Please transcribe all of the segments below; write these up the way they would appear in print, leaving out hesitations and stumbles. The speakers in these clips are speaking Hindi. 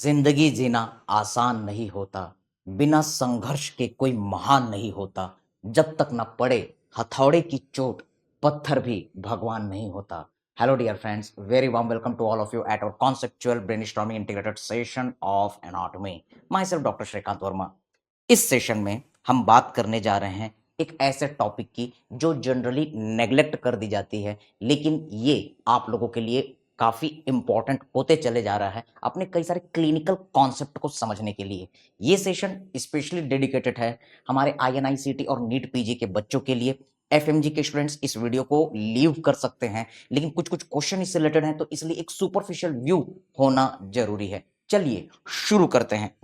जिंदगी जीना आसान नहीं होता। बिना संघर्ष के कोई महान नहीं होता। जब तक न पड़े हथौड़े की चोट, पत्थर भी भगवान नहीं होता। Hello dear friends, very warm welcome to all of you at our conceptual brainstorming integrated session of anatomy. Myself doctor Shrikant Verma. इस सेशन में हम बात करने जा रहे हैं एक ऐसे टॉपिक की जो जनरली नेग्लेक्ट कर दी जाती है, लेकिन ये आप लोगों के लिए काफी इंपॉर्टेंट होते चले जा रहा है अपने कई सारे क्लिनिकल कॉन्सेप्ट को समझने के लिए। ये सेशन स्पेशली डेडिकेटेड है हमारे आईएनआईसीटी और नीट पीजी के बच्चों के लिए। एफएमजी के स्टूडेंट्स इस वीडियो को लीव कर सकते हैं, लेकिन कुछ कुछ क्वेश्चन इससे रिलेटेड हैं, तो इसलिए एक सुपरफिशियल व्यू होना जरूरी है। चलिए शुरू करते हैं।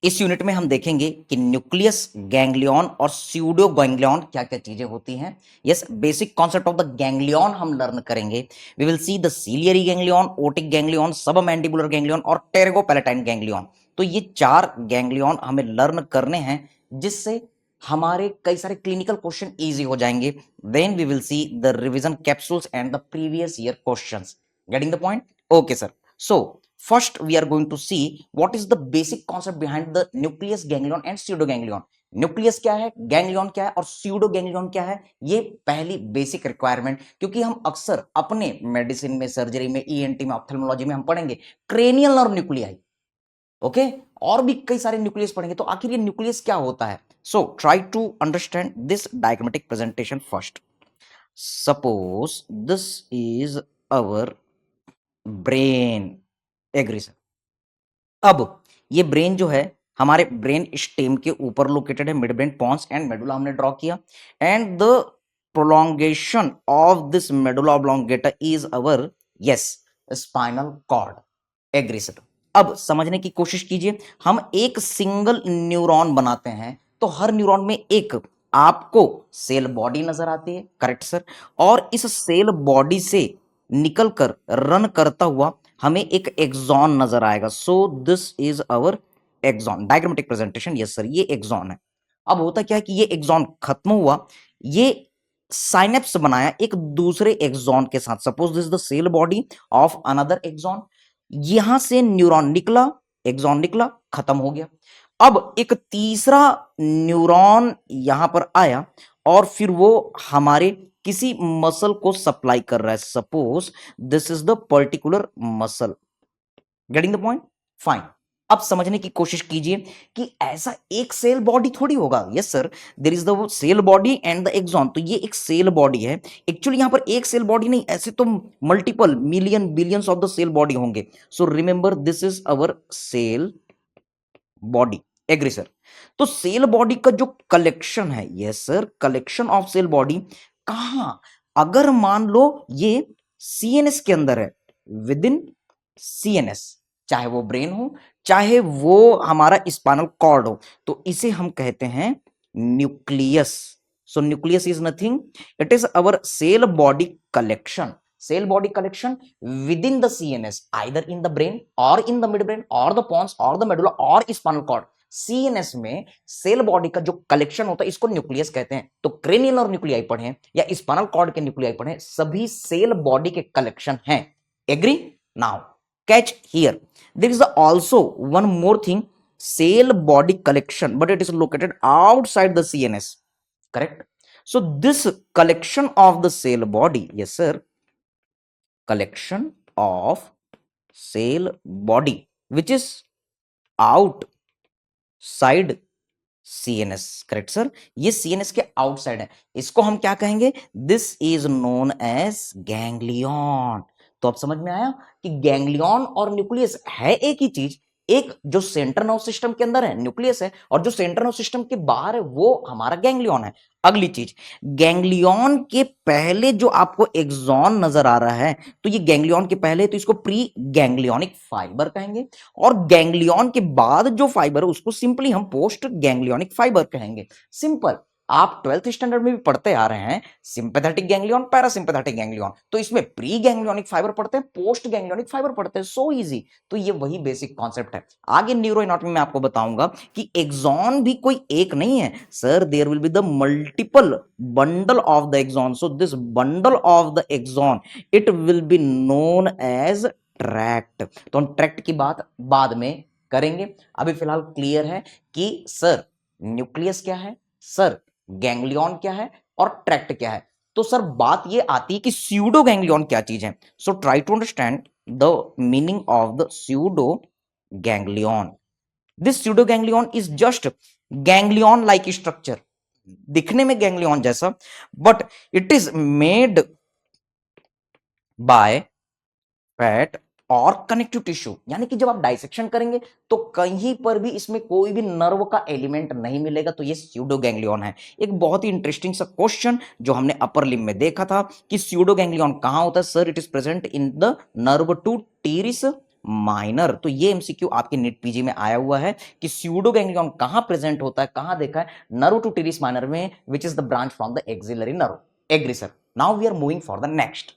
इस यूनिट में हम देखेंगे कि न्यूक्लियस, गैंग्लियन और स्यूडो गैंग्लियन क्या क्या चीजें होती हैं। Yes, basic concept of the ganglion हम लर्न करेंगे। We will see the ciliary ganglion, otic ganglion, submandibular ganglion और टेरेगोपैलेटाइन गैंग्लियन। तो ये 4 गैंग्लियन हमें लर्न करने हैं, जिससे हमारे कई सारे क्लिनिकल क्वेश्चन इजी हो जाएंगे। Then we will see the revision capsules and the previous year questions. Getting the point? Okay sir. So first we are going to see what is the basic concept behind the nucleus, ganglion and pseudoganglion. Nucleus क्या है, गैंग्लियन क्या है और स्यूडो गैंग्लियन क्या है, ये पहली बेसिक रिक्वायरमेंट। क्योंकि हम अक्सर अपने मेडिसिन में, सर्जरी में, ईएनटी में, ऑप्थेल्मोलॉजी में हम पढ़ेंगे क्रेनियल नर्व न्यूक्लियाई, ओके, और भी कई सारे न्यूक्लियस पढ़ेंगे। तो आखिर ये न्यूक्लियस क्या होता है? So try to understand this diagrammatic presentation first. Suppose this is our brain. Agree sir. अब ये ब्रेन जो है हमारे ब्रेन स्टेम के ऊपर लोकेटेड है, mid brain, pons and medulla हमने ड्रॉ किया। And the prolongation of this medulla oblongata is our, yes, spinal cord. Agree sir. अब समझने की कोशिश कीजिए। हम एक सिंगल न्यूरॉन बनाते हैं, तो हर न्यूरॉन में एक आपको सेल बॉडी नजर आती है, करेक्ट सर? और इस सेल बॉडी से निकलकर रन करता हुआ हमें एक एक्सॉन नजर आएगा। So this is our axon. Diagrammatic presentation, yes sir, ये एक्सॉन है। अब होता क्या है कि ये एक्सॉन खत्म हुआ, ये साइनेप्स बनाया एक दूसरे एक्सॉन के साथ। Suppose this the cell body of another axon. यहां से न्यूरॉन निकला, एक्सॉन निकला, खत्म हो गया। अब एक तीसरा न्यूरॉन यहां पर आया और फिर वो हमारे किसी मसल को सप्लाई कर रहा है। Suppose this is the particular muscle. Getting the point? Fine. अब समझने की कोशिश कीजिए कि ऐसा एक सेल बॉडी थोड़ी होगा। Yes sir, there is the cell body and the axon. तो ये एक सेल बॉडी है। एक्चुअली यहां पर एक सेल बॉडी नहीं, ऐसे तो multiple million billions of the cell body होंगे। So remember this is our cell body. Agree sir. तो सेल बॉडी का जो कलेक्शन है, yes sir, collection of cell body कहां? अगर मान लो ये सीएनएस के अंदर है, विद इन सीएनएस, चाहे वो ब्रेन हो, चाहे वो हमारा स्पाइनल कॉर्ड हो, तो इसे हम कहते हैं nucleus. So nucleus is nothing, it is our cell body collection. Cell body collection within the CNS, either in the brain or in the midbrain or the pons or the medulla or spinal cord। CNS में सेल बॉडी का जो कलेक्शन होता है इसको न्यूक्लियस कहते हैं। तो क्रेनियल और न्यूक्लियाई पढ़े या स्पाइनल कॉर्ड के न्यूक्लियाई पढ़े, सभी सेल बॉडी के कलेक्शन हैं। Agree? Now catch here, there is also one more thing, cell body collection, but it is located outside the CNS, correct? So this collection of the cell body, yes sir, collection of cell body which is outside CNS, correct sir? ये CNS के आउटसाइड है, इसको हम क्या कहेंगे? This is known as ganglion. तो अब समझ में आया कि गैंग्लियन और न्यूक्लियस है एक ही चीज। एक जो सेंट्रल नर्व सिस्टम के अंदर है न्यूक्लियस है, और जो सेंट्रल नर्व सिस्टम के बाहर है वो हमारा गैंग्लियन है। अगली चीज, गैंग्लियन के पहले जो आपको एक्सॉन नजर आ रहा है, तो ये गैंग्लियन के पहले, तो इसको प्री गैंग्लियोनिक फाइबर कहेंगे। और गैंग्लियन के बाद जो फाइबर है उसको सिंपली हम पोस्ट गैंग्लियोनिक फाइबर कहेंगे। सिंपल। आप 12th स्टैंडर्ड में भी पढ़ते आ रहे हैं सिंपैथेटिक गैंग्लियन, पैरासिम्पैथेटिक गैंग्लियन। तो इसमें प्री गैंग्लियोनिक फाइबर पढ़ते हैं, पोस्ट गैंग्लियोनिक फाइबर पढ़ते हैं। So easy. तो ये वही बेसिक कॉन्सेप्ट है। आगे न्यूरो एनाटॉमी में आपको बताऊंगा कि एक्सॉन भी कोई एक नहीं है sir, there will be the multiple bundle of the axon. So this bundle of the axon, it will be known as tract. तो हम ट्रैक्ट की बात बाद में करेंगे। अभी फिलहाल क्लियर है कि सर न्यूक्लियस क्या है, सर गैंग्लियन क्या है और ट्रैक्ट क्या है। तो सर बात ये आती है कि स्यूडो गैंग्लियन क्या चीज है। So try to understand the meaning of the pseudo ganglion. This pseudo ganglion is just ganglion like structure, दिखने में गैंग्लियन जैसा, but it is made by fat और कनेक्टिव टिश्यू। यानी कि जब आप डाइसेक्शन करेंगे तो कहीं पर भी इसमें कोई भी नर्व का एलिमेंट नहीं मिलेगा, तो ये स्यूडो गैंग्लियन है। एक बहुत ही इंटरेस्टिंग सा क्वेश्चन जो हमने अपर लिम्ब में देखा था कि स्यूडो गैंग्लियन कहां होता है, sir it is present in the nerve to teres minor. तो ये एमसीक्यू आपके नीट पीजी में आया हुआ है कि स्यूडो गैंग्लियन कहां प्रेजेंट होता है, कहां देखा है, नर्व टू टीरिस माइनर में, which is the branch from the axillary nerve. Agree sir. Now we are moving for the next.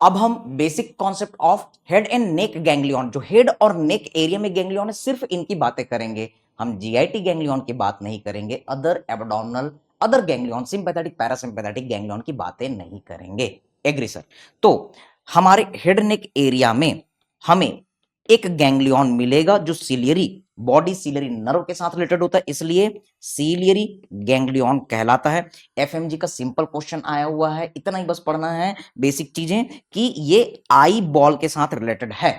अब हम basic concept of head and neck ganglion, जो हेड और नेक एरिया में गैंग्लियन है, सिर्फ इनकी बातें करेंगे। हम जीआईटी गैंग्लियन की बात नहीं करेंगे, other abdominal, other ganglion, sympathetic parasympathetic ganglion की बातें नहीं करेंगे। Agree sir. तो हमारे हेड नेक एरिया में हमें एक गैंग्लियन मिलेगा जो सिलियरी बॉडी सिलियरी नर्व के साथ रिलेटेड होता है, इसलिए सिलियरी गैंग्लियन कहलाता है। एफएमजी का सिंपल क्वेश्चन आया हुआ है, इतना ही बस पढ़ना है बेसिक चीजें कि ये आई बॉल के साथ रिलेटेड है।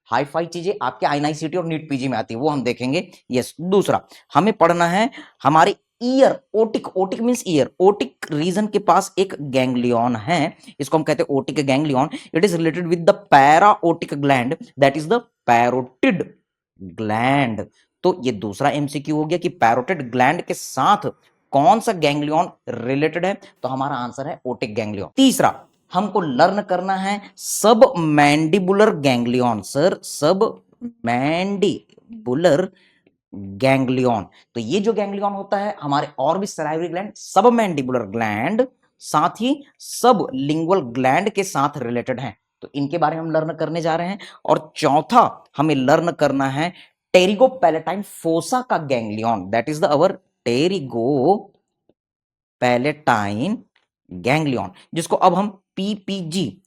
हाई फाई चीजें आपके आईएनआईसीटी और नीट पीजी में आती है, वो हम देखेंगे। यस, दूसरा हमें पढ़ना है हमारे ear, otic, otic means ear, otic region के पास एक गैंग्लियन है, इसको हम कहते हैं otic ganglion. It is related with the parotid gland, that is the parotid gland. तो ये दूसरा एमसीक्यू हो गया कि पैरोटिड ग्लैंड के साथ कौन सा गैंग्लियन रिलेटेड है, तो हमारा आंसर है ओटिक गैंग्लियन। तीसरा हमको लर्न करना है सब मैंडिबुलर गैंग्लियन। सर सब मैंडिबुलर गैंग्लियन, तो ये जो गैंग्लियन होता है हमारे और भी सलाइवरी ग्लैंड, सब मैंडिबुलर ग्लैंड, साथ ही सब लिंगुअल ग्लैंड के साथ रिलेटेड है, तो इनके बारे में हम लर्न करने जा रहे हैं। और चौथा हमें लर्न करना है टेरिगो पैलेटाइन फोसा का ganglion, that is the our pterygo palatine ganglion, जिसको अब हम पीपीजी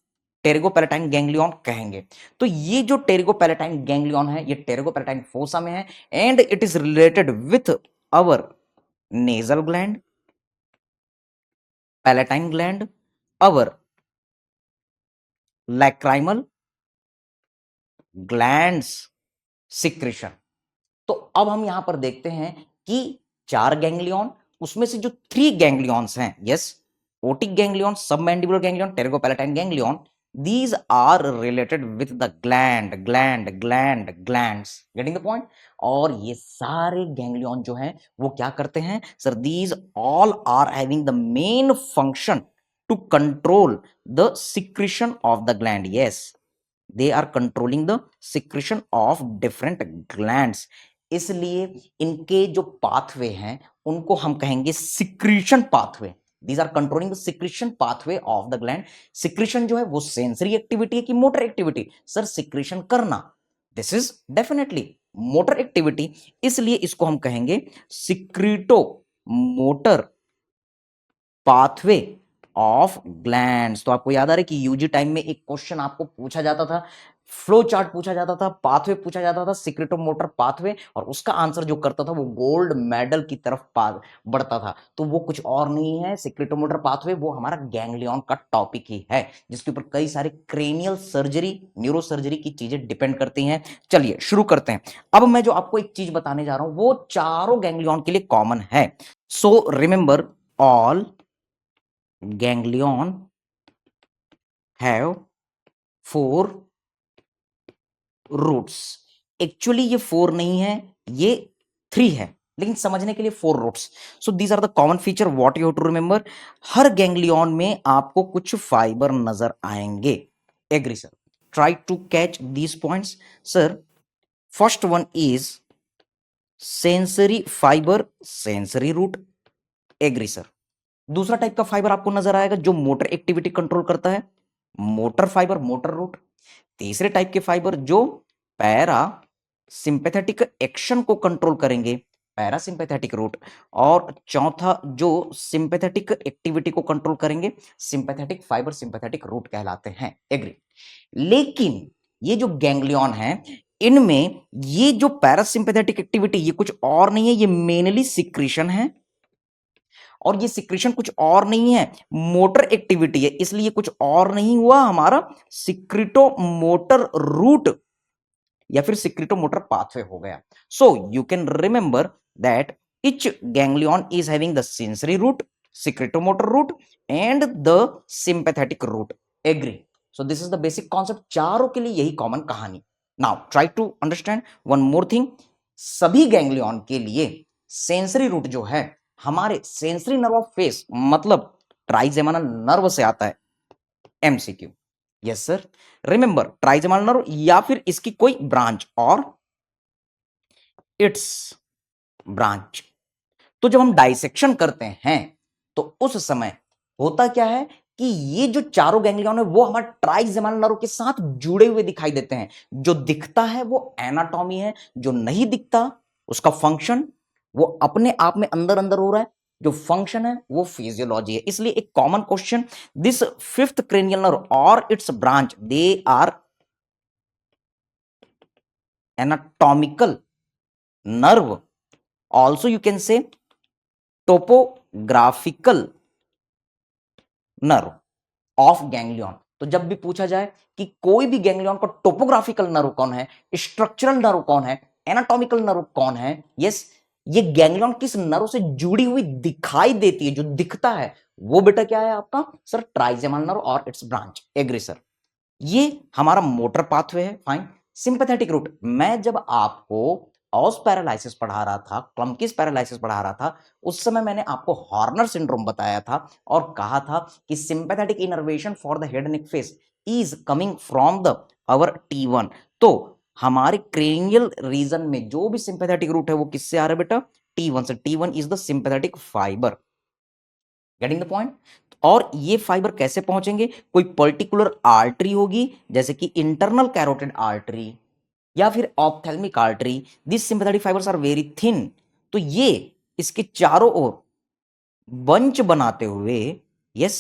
टेरिगो पैलेटाइन गैंग्लियन कहेंगे। तो ये जो टेरिगो पैलेटाइन गैंग्लियन है, ये टेरिगो पैलेटाइन फोसा में है and it is related with our nasal gland, palatine gland, our lacrimal glands secretion. तो अब हम यहां पर देखते हैं कि 4 गैंग्लियन, उसमें से जो 3 गैंग्लियंस हैं, yes, otic ganglion, submandibular ganglion, pterygopalatine ganglion, these are related with the glands, getting the point। और ये सारे गैंग्लियन जो हैं वो क्या करते हैं sir, these all are having the main function to control the secretion of the gland, yes, they are controlling the secretion of different glands। इसलिए इनके जो पाथवे हैं उनको हम कहेंगे secretion pathway. These are controlling the secretion pathway of the gland। Secretion जो है वो सेंसरी एक्टिविटी है कि मोटर एक्टिविटी, सर सिक्रीशन करना, this is definitely motor activity, इसलिए इसको हम कहेंगे सिक्रीटो मोटर पाथवे ऑफ ग्लैंड्स। तो आपको याद आ रहा है कि यूजी टाइम में एक क्वेश्चन आपको पूछा जाता था, फ्लो चार्ट पूछा जाता था, पाथवे पूछा जाता था, सिक्रेटो मोटर पाथवे, और उसका आंसर जो करता था वो गोल्ड मेडल की तरफ बढ़ता था। तो वो कुछ और नहीं है सिक्रेटो मोटर पाथवे, वो हमारा गैंग्लियन का टॉपिक ही है, जिसके ऊपर कई सारे क्रेनियल सर्जरी, न्यूरो सर्जरी की चीजें डिपेंड करती हैं। चलिए शुरू करते हैं। अब मैं जो आपको एक चीज बताने जा रहा हूं वो चारों गैंग्लियन के लिए कॉमन है। So remember, all ganglion have 4 roots। Actually ये 4 नहीं है, ये 3 है, लेकिन समझने के लिए 4 roots. So these are the common feature what you have to remember. हर गैंग्लियन में आपको कुछ फाइबर नजर आएंगे। Agree sir. Try to catch these points. Sir first one is sensory fibre, sensory root. Agree sir. दूसरा टाइप का फाइबर आपको नजर आएगा जो मोटर एक्टिविटी कंट्रोल करता है, मोटर फाइबर, मोटर रूट। तीसरे टाइप के फाइबर जो पैरा सिंपैथेटिक एक्शन को कंट्रोल करेंगे, पैरासिम्पैथेटिक रूट। और चौथा जो सिंपैथेटिक एक्टिविटी को कंट्रोल करेंगे, सिंपैथेटिक फाइबर, सिंपैथेटिक रूट कहलाते हैं। एग्री। लेकिन ये जो गैंग्लियन है इनमें ये जो पैरासिम्पैथेटिक एक्टिविटी ये कुछ और नहीं है, ये मेनली सिक्रीशन है, और ये सिक्रीशन कुछ और नहीं है, मोटर एक्टिविटी है, इसलिए कुछ और नहीं हुआ हमारा सिक्रिटो मोटर रूट या फिर सिक्रिटो मोटर पाथवे हो गया. सो you can remember that each ganglion is having the sensory root, secretomotor root and the sympathetic root. Agree? So this is the basic concept. चारों के लिए यही कॉमन कहानी. Now try to understand one more thing. सभी गैंग्लियन के लिए सेंसरी रूट जो है हमारे सेंसरी नर्व ऑफ फेस मतलब ट्राइजेमिनल नर्व से आता है. MCQ. Yes sir. Remember trigeminal nerve या फिर इसकी कोई ब्रांच और इट्स ब्रांच. तो जब हम डाइसेक्शन करते हैं तो उस समय होता क्या है कि ये जो चारों गैंग्लियन है वो हमारे ट्राइजेमिनल नर्व के साथ जुड़े हुए दिखाई देते हैं. जो दिखता है वो एनाटॉमी है, जो नहीं दिखता उसका फंक्शन वो अपने आप में अंदर अंदर हो रहा है, जो फंक्शन है वो फिजियोलॉजी है. इसलिए एक common question, this fifth cranial nerve और its branch they are anatomical nerve, also you can say topographical nerve of ganglion. तो जब भी पूछा जाए कि कोई भी गैंग्लियन का टोपोग्राफिकल नर्व कौन है, स्ट्रक्चरल नर्व कौन है, एनाटॉमिकल नर्व कौन है, यस ये गैंग्लियन किस नर्व से जुड़ी हुई दिखाई देती है, जो दिखता है वो बेटा क्या है आपका सर ट्राइजेमिनल नर्व और इट्स ब्रांच. Agree sir. ये हमारा मोटर पाथवे है. फाइन. सिंपैथेटिक रूट, मैं जब आपको ऑस पैरालिसिस पढ़ा रहा था, क्लम्पकिस पैरालिसिस पढ़ा रहा था, उस समय मैंने आपको हॉर्नर सिंड्रोम बताया था और कहा था कि sympathetic innervation for the head neck face is coming from the our T1. तो हमारे क्रेनियल रीजन में जो भी सिंपैथेटिक रूट है वो किससे आ रहा है बेटा T1 से. T1 is the sympathetic fibre. Getting the point. और ये फाइबर कैसे पहुंचेंगे, कोई पर्टिकुलर आर्टरी होगी जैसे कि इंटरनल कैरोटिड आर्टरी या फिर ophthalmic artery. This sympathetic fibres are very thin. तो ये इसके चारों ओर बंच बनाते हुए यस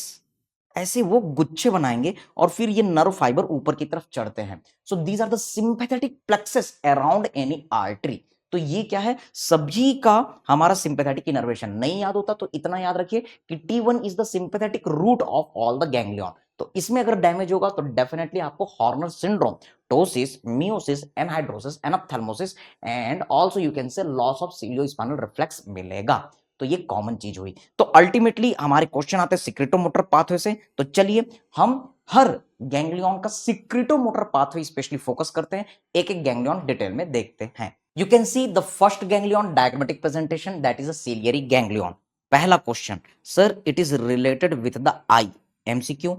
ऐसे वो गुच्छे बनाएंगे और फिर ये नर्व फाइबर ऊपर की तरफ चढ़ते हैं. So these are the sympathetic plexus around any artery. तो ये क्या है, सभी का हमारा सिंपैथेटिक इनर्वेशन. नहीं याद होता तो इतना याद रखिए कि T1 is the sympathetic root of all the ganglion. तो इसमें अगर डैमेज होगा तो डेफिनेटली आपको Horner syndrome, ptosis, miosis, anhidrosis, enophthalmosis and also you can say loss of ciliospinal reflex मिलेगा. तो ये कॉमन चीज हुई. तो अल्टीमेटली हमारे क्वेश्चन आते हैं सिक्रेटोमोटर पाथवे से. तो चलिए हम हर गैंग्लियन का सिक्रेटोमोटर पाथवे स्पेशली फोकस करते हैं, एक एक गैंग्लियन डिटेल में देखते हैं. You can see the first ganglion diagrammatic presentation, that is a ciliary ganglion. पहला question, sir it is related with the eye. MCQ.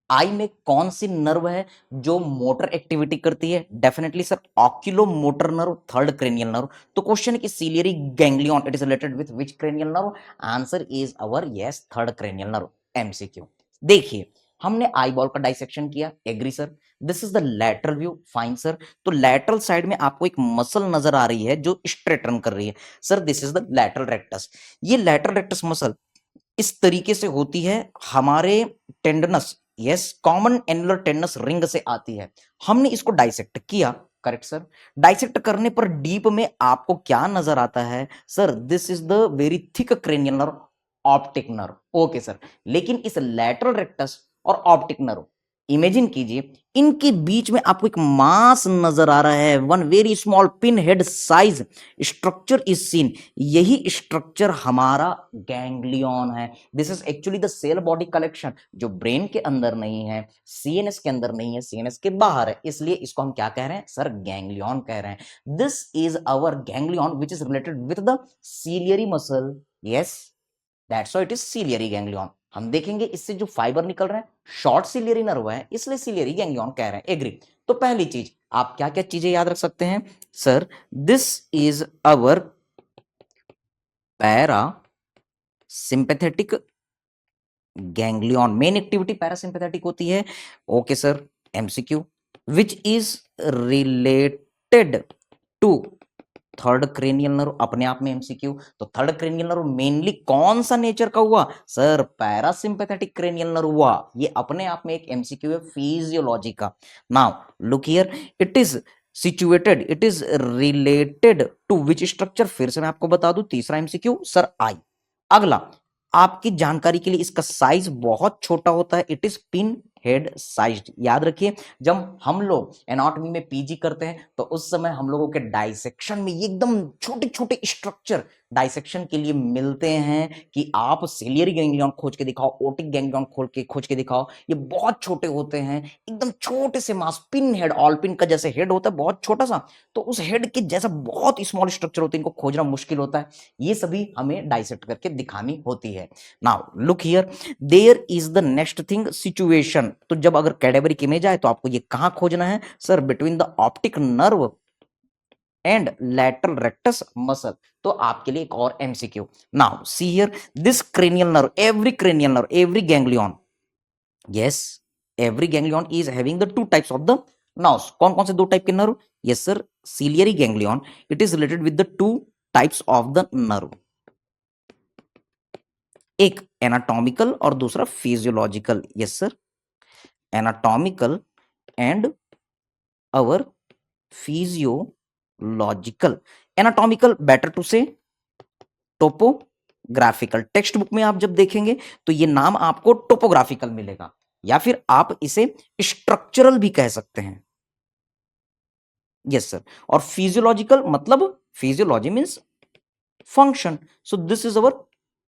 Eye में कौन सी नर्व है जो मोटर एक्टिविटी करती है, definitely sir oculo motor nerve, third cranial nerve. तो क्वेश्चन है कि ciliary ganglion it is related with which cranial nerve, answer is our yes third cranial nerve. MCQ. देखिए हमने आई बॉल का डाइसेक्शन किया. Agree sir. This is the lateral view. Fine sir. तो लैटरल साइड में आपको एक मसल नजर आ रही है जो स्ट्रेट रन कर रही है. Sir this is the lateral rectus. ये लैटरल रेक्टस मसल इस तरीके से होती है हमारे टेंडनस, यस कॉमन एनुलर टेंडनस रिंग से आती है. हमने इसको डाइसेक्ट किया. Correct sir. डाइसेक्ट करने पर डीप में आपको क्या नजर आता है, sir this is the very thick cranial nerve, optic nerve. Okay sir. लेकिन इस लैटरल रेक्टस और ऑप्टिक नर्व इमेजिन कीजिए इनके बीच में आपको एक मास नजर आ रहा है, one very small pin head size structure is seen. यही स्ट्रक्चर हमारा गैंग्लियन है. This is actually the cell body collection जो ब्रेन के अंदर नहीं है, सीएनएस के अंदर नहीं है, सीएनएस के बाहर है, इसलिए इसको हम क्या कह रहे हैं सर गैंग्लियन कह रहे हैं. This is our ganglion which is related with the ciliary muscle. Yes that's why it is ciliary ganglion. हम देखेंगे इससे जो फाइबर निकल रहे हैं शॉर्ट सीलियरी नर्व है, इसलिए सीलियरी गैंग्लियन कह रहे हैं. एग्री. तो पहली चीज आप क्या क्या चीजें याद रख सकते हैं, sir this is our parasympathetic ganglion. Main activity parasympathetic होती है. Okay sir. MCQ. Which is related to third cranial nerve. अपने आप में एमसीक्यू. तो थर्ड क्रेनियल नर्व मेनली कौन सा नेचर का हुआ, सर पैरासिम्पैथेटिक क्रेनियल नर्व हुआ. ये अपने आप में एक एमसीक्यू है फिजियोलॉजी का. Now look here, it is situated, it is related to which structure, फिर से मैं आपको बता दूं, तीसरा एमसीक्यू सर आई। अगला, आपकी जानकारी के लिए इसका साइज बहुत छोटा होता है, it is pin head sized. याद रखिए, जब हम लोग एनाटॉमी में पीजी करते हैं तो उस समय हम लोगों के डाइसेक्शन में ये एकदम छोटे छोटे स्ट्रक्चर डाइसेक्शन के लिए मिलते हैं कि आप सिलियरी गैंग्लियन खोज के दिखाओ, ओटिक गैंग्लियन खोज के दिखाओ, ये बहुत छोटे होते हैं, एकदम छोटे से मास, पिन हेड, ऑल पिन का जैसे हेड होता है बहुत छोटा सा, तो उस हेड के जैसा बहुत स्मॉल स्ट्रक्चर होते हैं, इनको खोजना मुश्किल होता है, ये सभी हमें डाइसेक्ट करके दिखानी होती है। Now look here, there is the next thing situation. तो जब अगर कैडेवरिक इमेज आए तो आपको ये कहां खोजना है sir, between the optic nerve and lateral rectus muscle. तो आपके लिए एक और MCQ. Now see here, this cranial nerve, every nerve, every ganglion, yes, every ganglion is having the two types of the nerves. कौन कौन से दो टाइप के nerve? Yes sir, ciliary ganglion, it is related with the two types of the nerve, एक एनाटॉमिकल और दूसरा physiological. Yes sir, anatomical and our physiological. Anatomical better to say topographical. Textbook में आप जब देखेंगे तो ये नाम आपको टोपोग्राफिकल मिलेगा, या फिर आप इसे स्ट्रक्चरल भी कह सकते हैं। यस सर, और फिजियोलॉजिकल मतलब physiology means function, so this is our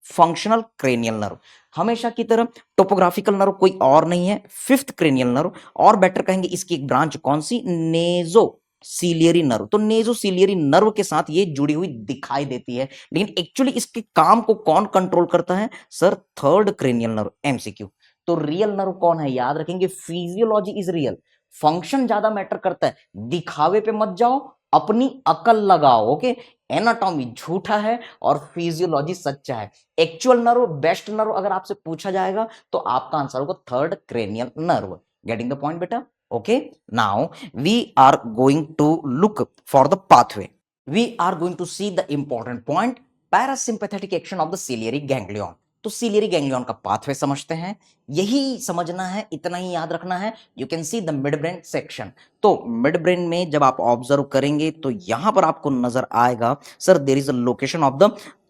functional cranial nerve. हमेशा की तरह टोपोग्राफिकल नर्व कोई और नहीं है, फिफ्थ क्रेनियल नर्व, और बेटर कहेंगे इसकी एक ब्रांच कौन सी, नेजो सीलियरी नर्व। तो नेजो सीलियरी नर्व के साथ ये जुड़ी हुई दिखाई देती है, लेकिन एक्चुअली इसके काम को कौन कंट्रोल करता है sir, third cranial nerve. MCQ, तो रियल नर्व कौन है, याद रखेंगे फिजियोलॉजी इज रियल, फंक्शन ज्यादा मैटर करता है, दिखावे पे मत जाओ, अपनी अकल लगाओ। ओके, एनाटॉमी झूठा है और फिजियोलॉजी सच्चा है। एक्चुअल नर्व, बेस्ट नर्व अगर आपसे पूछा जाएगा तो आपका आंसर होगा third cranial nerve. Getting the point बेटा? Okay, now we are going to look for the pathway, we are going to see the important point, parasympathetic action of the ciliary ganglion. तो सिलियरी गैंग्लियन का पाथवे समझते हैं, यही समझना है, इतना ही याद रखना है। You can see the mid brain section. तो मिड ब्रेन में जब आप ऑब्जर्व करेंगे तो यहां पर आपको नजर आएगा sir, there is a location of the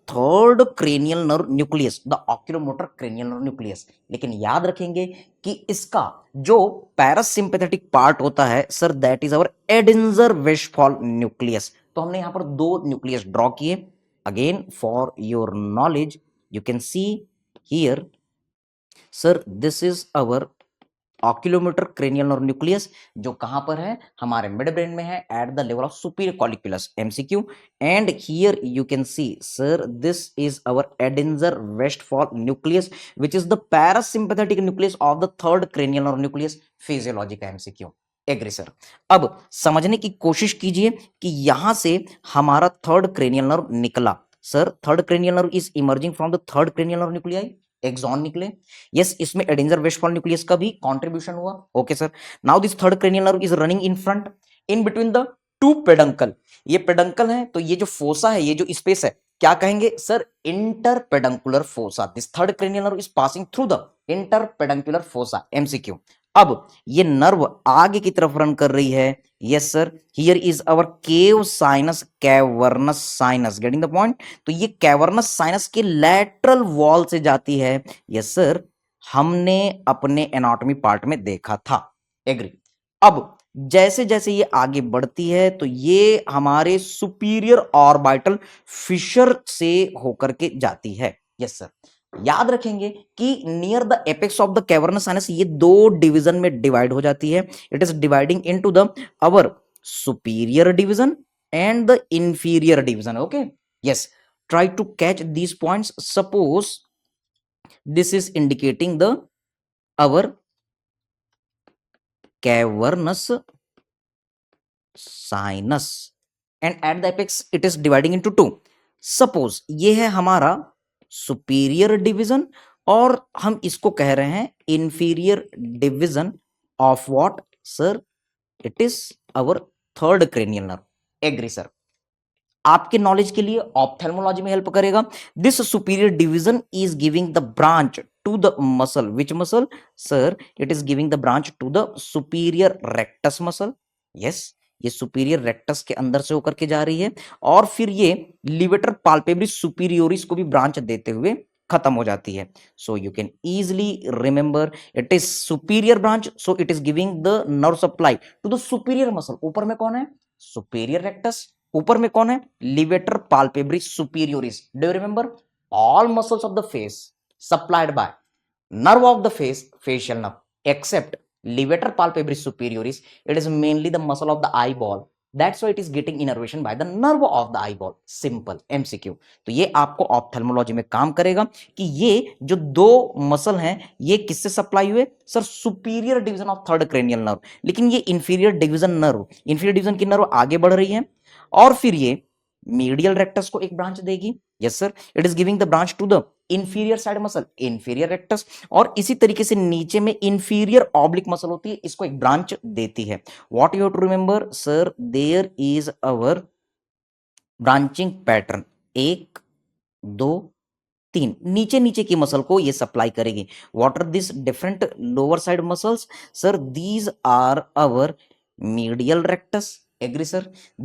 third cranial nerve nucleus, the oculomotor cranial nerve nucleus. लेकिन याद रखेंगे कि इसका जो पैरासिम्पैथेटिक पार्ट होता है sir, that is our Edinger Westphal nucleus. तो हमने यहां पर दो न्यूक्लियस ड्रॉ किए, again for your knowledge you can see here, sir, this is our oculomotor cranial nerve nucleus, जो कहां पर है, हमारे मिड ब्रेन में है, at the level of superior colliculus. MCQ, and here you can see sir, this is our Edinger Westphal nucleus which is the parasympathetic nucleus of the third cranial nerve nucleus. Physiology का एमसीक्यू। Agree sir. अब समझने की कोशिश कीजिए कि यहां से हमारा थर्ड क्रेनियल नर्व निकला, sir third cranial nerve is emerging from the third cranial nerve nuclei, axon निकले। यस, इसमें एडेंजर वेस्टफॉल न्यूक्लियस का भी कंट्रीब्यूशन हुआ। Okay sir, now this third cranial nerve is running in front in between the two peduncle. ये पेडंकल है, तो ये जो फोसा है, ये जो स्पेस है, क्या कहेंगे sir, inter peduncular fossa. This third cranial nerve is passing through the inter peduncular fossa. MCQ, अब ये नर्व आगे की तरफ रन कर रही है। Yes sir, here is our cave sinus, cavernous sinus. Getting the point? तो ये कैवर्नस साइनस के लैटरल वॉल से जाती है। यस सर, हमने अपने एनाटॉमी पार्ट में देखा था। एग्री। अब जैसे जैसे ये आगे बढ़ती है तो ये हमारे सुपीरियर ऑर्बिटल फिशर से होकर के जाती है। यस सर, याद रखेंगे कि near the apex of the cavernous sinus ये दो डिवीजन में डिवाइड हो जाती है। It is dividing into the our superior division and the inferior division. Okay, yes, try to catch these points. Suppose this is indicating the our cavernous sinus and at the apex it is dividing into two. Suppose ये है हमारा सुपीरियर डिवीजन और हम इसको कह रहे हैं inferior division of what sir, it is our third cranial nerve. Agree sir. आपके नॉलेज के लिए ऑप्थेल्मोलॉजी में हेल्प करेगा। This superior division is giving the branch to the muscle, which muscle sir, it is giving the branch to the superior rectus muscle. Yes, ये सुपीरियर रेक्टस के अंदर से होकर के जा रही है और फिर ये लिवेटर पाल्पेब्रिस सुपीरियोरिस को भी ब्रांच देते हुए खत्म हो जाती है. So you can easily remember it is superior branch, so it is giving the nerve supply to the superior muscle. ऊपर में कौन है? Superior rectus. ऊपर में कौन है? Levator palpebrae superioris. Do you remember? All muscles of the face supplied by nerve of the face, facial nerve, except levator palpebrae superioris, it is mainly the muscle of the eyeball. That's why it is getting innervation by the nerve of the eyeball. Simple MCQ. तो ये आपको ऑप्थेल्मोलॉजी में काम करेगा कि ये जो दो मसल हैं ये किससे सप्लाई हुए? Sir superior division of third cranial nerve. लेकिन ये इंफीरियर डिवीजन की नर्व आगे बढ़ रही है और फिर ये मीडियल रेक्टस को एक ब्रांच देगी. Yes sir, it is giving the branch to the inferior side muscle, inferior rectus, और इसी तरीके से नीचे में इंफीरियर ऑब्लिक मसल होती है, इसको एक ब्रांच देती है. What you have to remember sir, there is our branching pattern. 1 2 3 नीचे नीचे की मसल को ये सप्लाई करेगी. What are this different lower side muscles? Sir these are our medial rectus. Agree sir?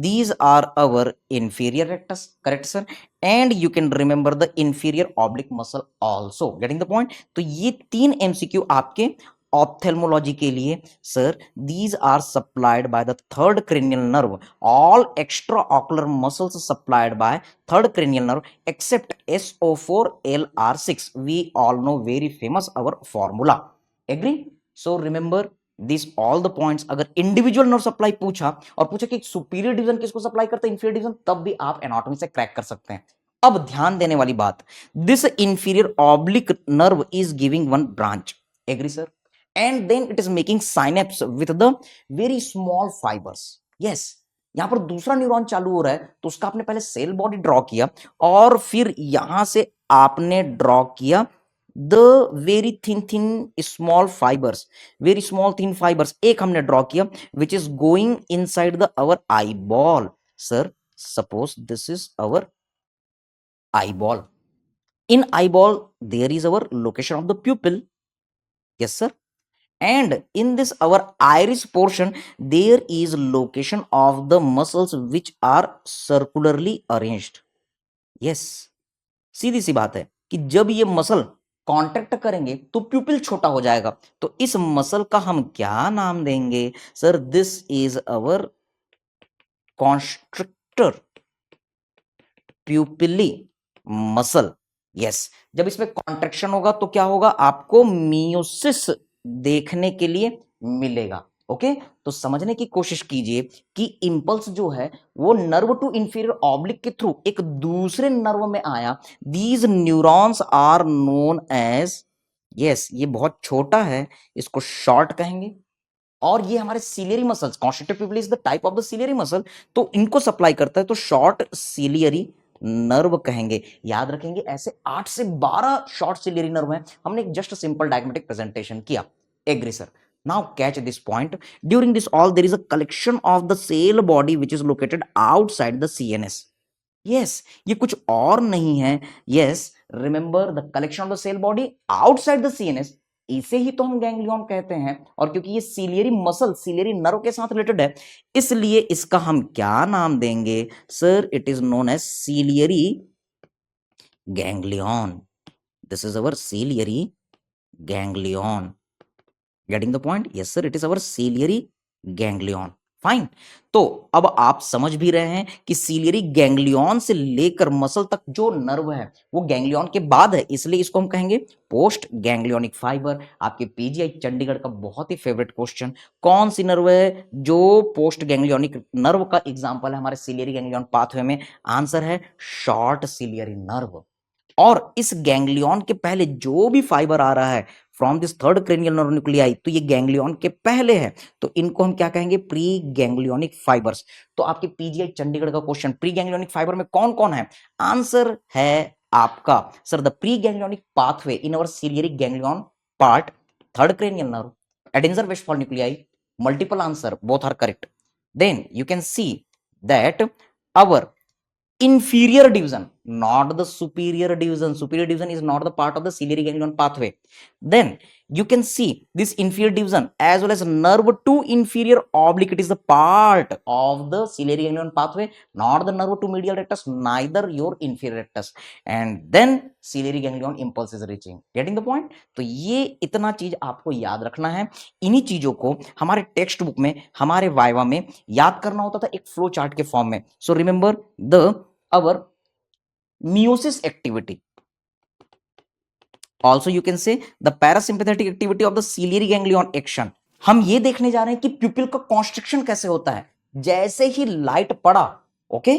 These are our inferior rectus, correct sir? And you can remember the inferior oblique muscle also. Getting the point? तो ये 3 MCQ आपके ऑप्थेल्मोलॉजी के लिए. Sir these are supplied by the third cranial nerve. All extraocular muscles supplied by third cranial nerve except SO4LR6. We all know very famous our formula. Agree? So remember this all the points. अगर इंडिविजुअल नर्व सप्लाई पूछा और पूछा कि सुपीरियर डिवीजन किसको सप्लाई करता है, इंफीरियर डिवीजन, तब भी आप एनाटॉमी से क्रैक कर सकते हैं. अब ध्यान देने वाली बात, this inferior oblique nerve is giving one branch. Agree sir? And then it is making synapse with the very small fibres. Yes, यहां पर दूसरा न्यूरॉन चालू हो रहा है तो उसका आपने पहले सेल बॉडी ड्रॉ किया और फिर यहां से आपने ड्रॉ किया the very thin small fibres, very small thin fibres. एक हमने ड्रॉ किया which is going inside the our eyeball. Sir suppose this is our eyeball. In eyeball there is our location of the pupil. Yes sir. And in this our iris portion there is location of the muscles which are circularly arranged. Yes, सीधी सी बात है कि जब ये मसल कॉन्ट्रैक्ट करेंगे तो प्यूपिल छोटा हो जाएगा. तो इस मसल का हम क्या नाम देंगे? Sir this is our constrictor pupillae muscle. Yes, जब इसमें कॉन्ट्रैक्शन होगा तो क्या होगा? आपको मियोसिस देखने के लिए मिलेगा. ओके, तो समझने की कोशिश कीजिए कि इंपल्स जो है वो नर्व टू इंफीरियर ऑब्लिक के थ्रू एक दूसरे नर्व में आया. These neurons are known as, yes ये बहुत छोटा है, इसको शॉर्ट कहेंगे. और ये हमारे ciliary muscles, constrictor प्यूपिल is the type of the ciliary muscle, तो इनको सप्लाई करता है, तो शॉर्ट सिलियरी नर्व कहेंगे. याद रखेंगे ऐसे 8 से 12 शॉर्ट सिलियरी नर्व हैं. हमने एक जस्ट सिंपल डायग्रामेटिक प्रेजेंटेशन किया. Agree sir? Now catch this point. During this all there is a collection of the cell body which is located outside the CNS. Yes, ये कुछ और नहीं है. Yes, remember the collection of the cell body outside the CNS. इसे ही तो हम गैंग्लियन कहते हैं. और क्योंकि ये सिलियरी मसल, सिलियरी नर्व के साथ रिलेटेड है, इसलिए इसका हम क्या नाम देंगे? Sir it is known as ciliary ganglion. This is our ciliary ganglion. Getting the point? Yes sir, it is our ciliary ganglion. Fine. तो अब आप समझ भी रहे हैं कि सिलियरी गैंग्लियन से लेकर मसल तक जो नर्व है वो गैंग्लियन के बाद है, इसलिए इसको हम कहेंगे पोस्ट गैंग्लियोनिक फाइबर. आपके पीजीआई चंडीगढ़ का बहुत ही फेवरेट क्वेश्चन, कौन सी नर्व है जो पोस्ट गैंग्लियोनिक नर्व का एग्जांपल है हमारे सिलियरी गैंग्लियन पाथवे में? आंसर है शॉर्ट सिलियरी नर्व. और इस गैंग्लियन के पहले जो भी फाइबर आ रहा है from this third cranial nerve nuclei, तो ये गैंग्लियन के पहले है, तो इनको हम क्या कहेंगे? Pre ganglionic fibres. तो आपके पीजीआई चंडीगढ़ का क्वेश्चन, प्री गैंग्लियोनिक फाइबर में कौन कौन है? आंसर है आपका sir the pre ganglionic pathway in our ciliary ganglion part, third cranial nerve, Edinger Westphal nuclei. Multiple answer, both are correct. Then you can see that our inferior division, not the superior division. Superior division is not the part of the ciliary ganglion pathway. Then you can see this inferior division as well as nerve to inferior oblique. It is the part of the ciliary ganglion pathway, not the nerve to medial rectus, neither your inferior rectus. And then ciliary ganglion impulse is reaching. Getting the point? तो ये इतना चीज आपको याद रखना है. इन्हीं चीजों को हमारे टेक्स्ट बुक में, हमारे वाइवा में याद करना होता था एक फ्लो चार्ट के फॉर्म में. So remember the our meiosis activity. Also you can say the parasympathetic activity of the ciliary ganglion action. हम ये देखने जा रहे हैं कि प्यूपिल का कॉन्स्ट्रिक्शन कैसे होता है. जैसे ही लाइट पड़ा, ओके,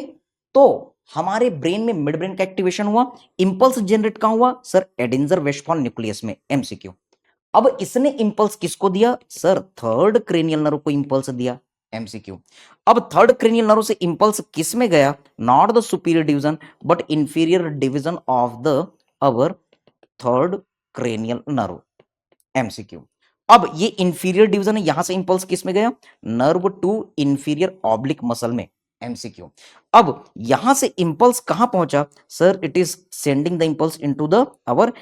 तो हमारे ब्रेन में मिड ब्रेन का एक्टिवेशन हुआ. इंपल्स जनरेट कहां हुआ सर? एडिंजर वेस्टफॉल न्यूक्लियस में. एमसीक्यू. अब इसने इंपल्स किसको दिया सर? थर्ड क्रेनियल नर्व को इंपल्स दिया. एमसीक्यू. अब थर्ड क्रेनियल नर्व से इंपल्स किस में गया? Not the superior division but inferior division of the our third cranial nerve. MCQ. अब ये इंफीरियर डिवीजन है, यहां से इंपल्स किस में गया? Nerve to inferior oblique muscle में. एमसीक्यू. अब यहां से इंपल्स कहां पहुंचा sir? It is sending the impulse into the our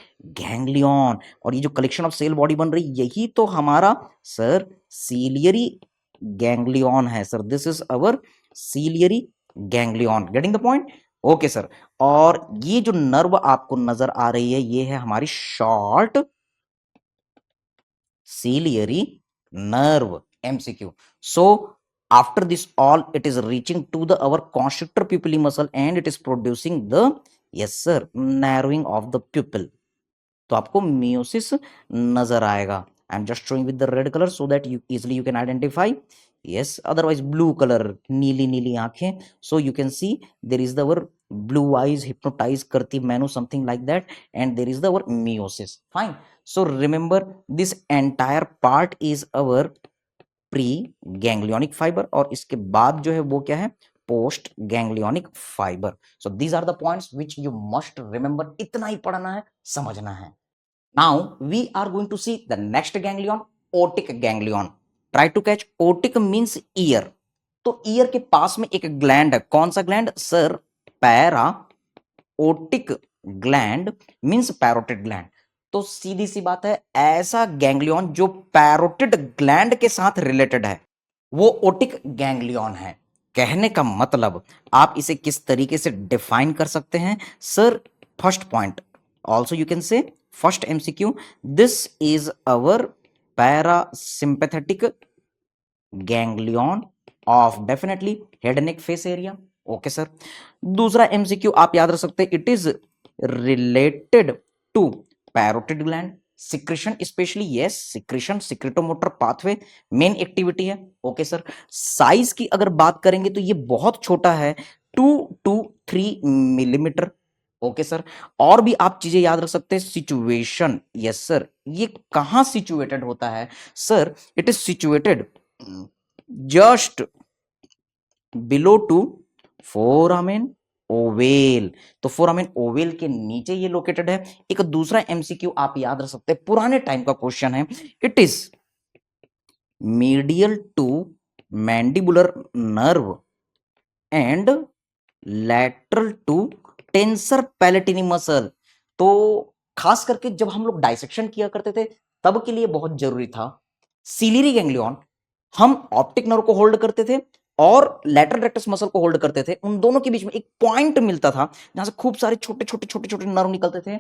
ganglion. और ये जो कलेक्शन ऑफ सेल बॉडी बन रही, यही तो हमारा सर सीलियरी गैंग्लियन है sir. This is our ciliary ganglion. Getting the point? Okay sir. और ये जो नर्व आपको नजर आ रही है, ये है हमारी short ciliary nerve. MCQ. So after this all, it is reaching to the our constrictor pupillae muscle and it is producing the, yes sir, narrowing of the pupil. तो आपको meiosis नजर आएगा. I'm just showing with the red color so that you easily you can identify. Yes, otherwise blue color, नीली नीली आंखें. So you can see there is the our blue eyes hypnotize करती मैनु, something like that, and there is the our meiosis. Fine. So remember this entire part is our pre ganglionic fiber और इसके बाद जो है वो क्या है? Post ganglionic fibre. So these are the points which you must remember. इतना ही पढ़ना है, समझना है. Now we are going to see the next ganglion, otic ganglion. Try to catch. Otic means ear. तो ईयर के पास में एक ग्लैंड है. कौन सा gland sir? Para otic gland means parotid gland. तो सीधी सी बात है, ऐसा गैंग्लियन जो पैरोटिड ग्लैंड के साथ रिलेटेड है वो ओटिक गैंग्लियन है. कहने का मतलब आप इसे किस तरीके से डिफाइन कर सकते हैं sir? First point, also you can say first MCQ, this is our parasympathetic ganglion of definitely head neck face area. Okay sir. दूसरा एमसीक्यू आप याद रख सकते हैं, it is related to parotid gland secretion, specially yes secretion, secretomotor pathway main activity है. Okay sir. साइज की अगर बात करेंगे तो ये बहुत छोटा है, 2 to 3 मिलीमीटर. Okay sir. और भी आप चीजें याद रख सकते हैं. सिचुएशन, यस सर, ये कहां सिचुएटेड होता है sir? It is situated just below to foramen ovale. तो फोरामेन ओवेल के नीचे ये लोकेटेड है. एक दूसरा एमसीक्यू आप याद रख सकते हैं, पुराने टाइम का क्वेश्चन है. It is medial to mandibular nerve and lateral to tensor palatini muscle. तो खास करके जब हम लोग डाइसेक्शन किया करते थे तब के लिए बहुत जरूरी था. सीलियरी गैंग्लियन हम ऑप्टिक नर्व को होल्ड करते थे और लैटरल रेक्टस मसल को होल्ड करते थे. उन दोनों के बीच में एक पॉइंट मिलता था जहां से खूब सारे छोटे छोटे छोटे छोटे नर्व निकलते थे.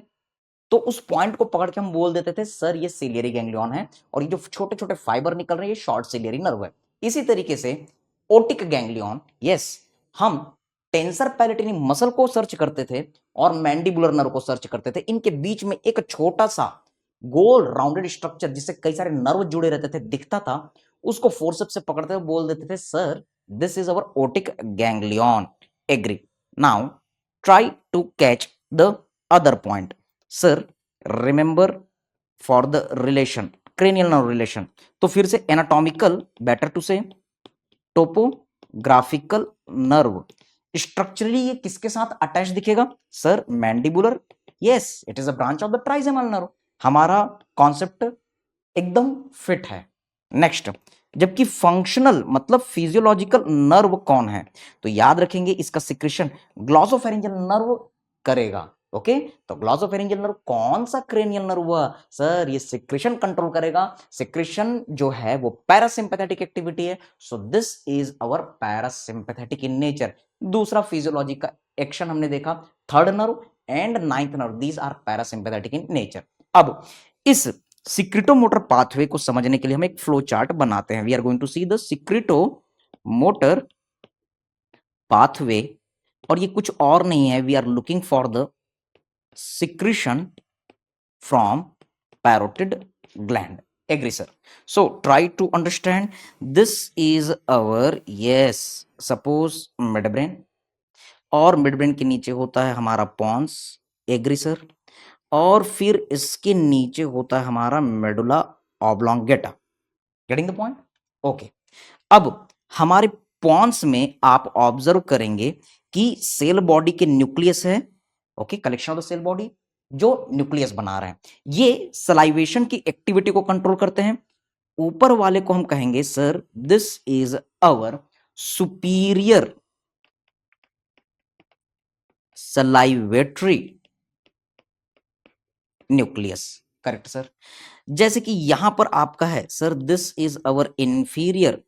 तो उस पॉइंट को पकड़ के हम बोल देते थे सर ये सीलियरी गैंग्लियन है और ये जो छोटे छोटे फाइबर निकल रहे हैं ये शॉर्ट सीलियरी नर्व है. इसी तरीके से ओटिक गैंग्लियन, यस, हम टेंसर पैलेटिनी मसल को सर्च करते थे और मैंडिबुलर नर्व को सर्च करते थे. इनके बीच में एक छोटा सा गोल राउंडेड स्ट्रक्चर जिससे कई सारे नर्व जुड़े रहते थे दिखता था. उसको फोर्सेप्स से पकड़ते हुए बोल देते थे sir this is our otic ganglion. Agree. Now try to catch the other point. Sir, remember for the relation, cranial nerve relation. तो फिर से anatomical, better to say topographical nerve. Structurally ये किसके साथ अटैच दिखेगा sir? Mandibular. yes, it is a branch of the trigeminal nerve. हमारा कॉन्सेप्ट एकदम फिट है. नेक्स्ट, जबकि फंक्शनल मतलब फिजियोलॉजिकल नर्व कौन है? तो याद रखेंगे इसका सिक्रेशन ग्लॉसोफेरिंजियल नर्व करेगा। ओके, तो ग्लॉसोफेरिंजियल नर्व कौन सा क्रेनियल नर्व हुआ सर? ये सिक्रेशन कंट्रोल करेगा। सिक्रेशन जो है वो पैरासिम्पैथेटिक एक्टिविटी है, so this is our parasympathetic in nature. दूसरा फिजियोलॉजी का एक्शन हमने देखा, third nerve and ninth nerve, these are parasympathetic in nature. अब इस सिक्रिटोमोटर पाथवे को समझने के लिए हम एक फ्लो चार्ट बनाते हैं। We are going to see the secretomotor pathway, और ये कुछ और नहीं है, we are looking for the secretion from parotid gland. Agree sir? So try to understand, this is our, yes, suppose midbrain, और मिडब्रेन के नीचे होता है हमारा पॉन्स। Agree sir? और फिर इसके नीचे होता है हमारा medulla oblongata. Getting the point? Okay, अब हमारे पॉन्स में आप ऑब्जर्व करेंगे कि सेल बॉडी के न्यूक्लियस है। Okay, collection of the cell body जो न्यूक्लियस बना रहे हैं, ये सलाइवेशन की एक्टिविटी को कंट्रोल करते हैं। ऊपर वाले को हम कहेंगे sir this is our superior salivatory nucleus. Correct sir? जैसे कि यहां पर आपका है sir this is our inferior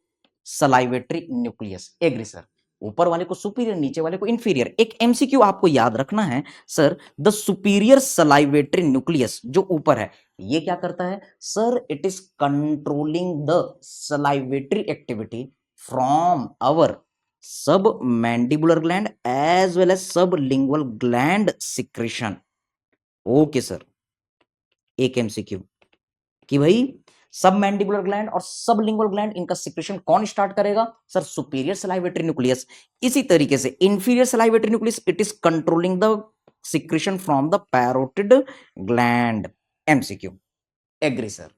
salivatory nucleus. Agree sir? ऊपर वाले को सुपीरियर, नीचे वाले को इंफीरियर। एक एमसीक्यू आपको याद रखना है sir, the superior salivatory nucleus जो ऊपर है ये क्या करता है sir? It is controlling the salivatory activity from our sub mandibular gland as well as sub lingual gland secretion. Okay sir, एक एमसीक्यू कि भाई सब मैंडिबुलर ग्लैंड और सब लिंगुअल ग्लैंड, इनका सिक्रेशन कौन स्टार्ट करेगा सर? Superior salivatory nucleus. इसी तरीके से inferior salivatory nucleus, it is controlling the secretion from the parotid gland. MCQ. Agree sir?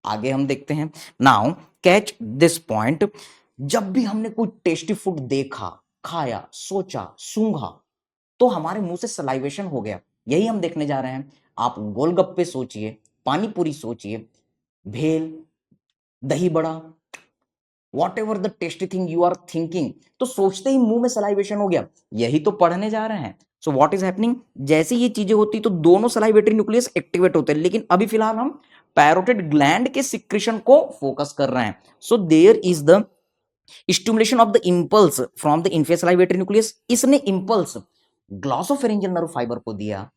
आगे हम देखते हैं। नाउ कैच दिस पॉइंट, जब भी हमने कोई टेस्टी फूड देखा, खाया, सोचा, सूंघा, तो हमारे मुंह से सलाइवेशन हो गया, यही हम देखने जा रहे हैं। आप गोलगप्पे सोचिए, पानी पूरी सोचिए, bhel, dahi bada, whatever the tasty thing you are thinking, तो सोचते ही मुंह में सलाइवेशन हो गया, यही तो पढ़ने जा रहे हैं। सो व्हाट इज हैपनिंग, जैसे ये चीजें होती तो दोनों सलाइवेटरी न्यूक्लियस एक्टिवेट होते हैं, लेकिन अभी फिलहाल हम पैरोटिड ग्लैंड के सिक्रेशन को फोकस कर रहे हैं। So there is the stimulation of the impulse from the inferior salivatory nucleus. इसने इंपल्स ग्लॉसोफेरिंजियल नर्व फाइबर को दिया।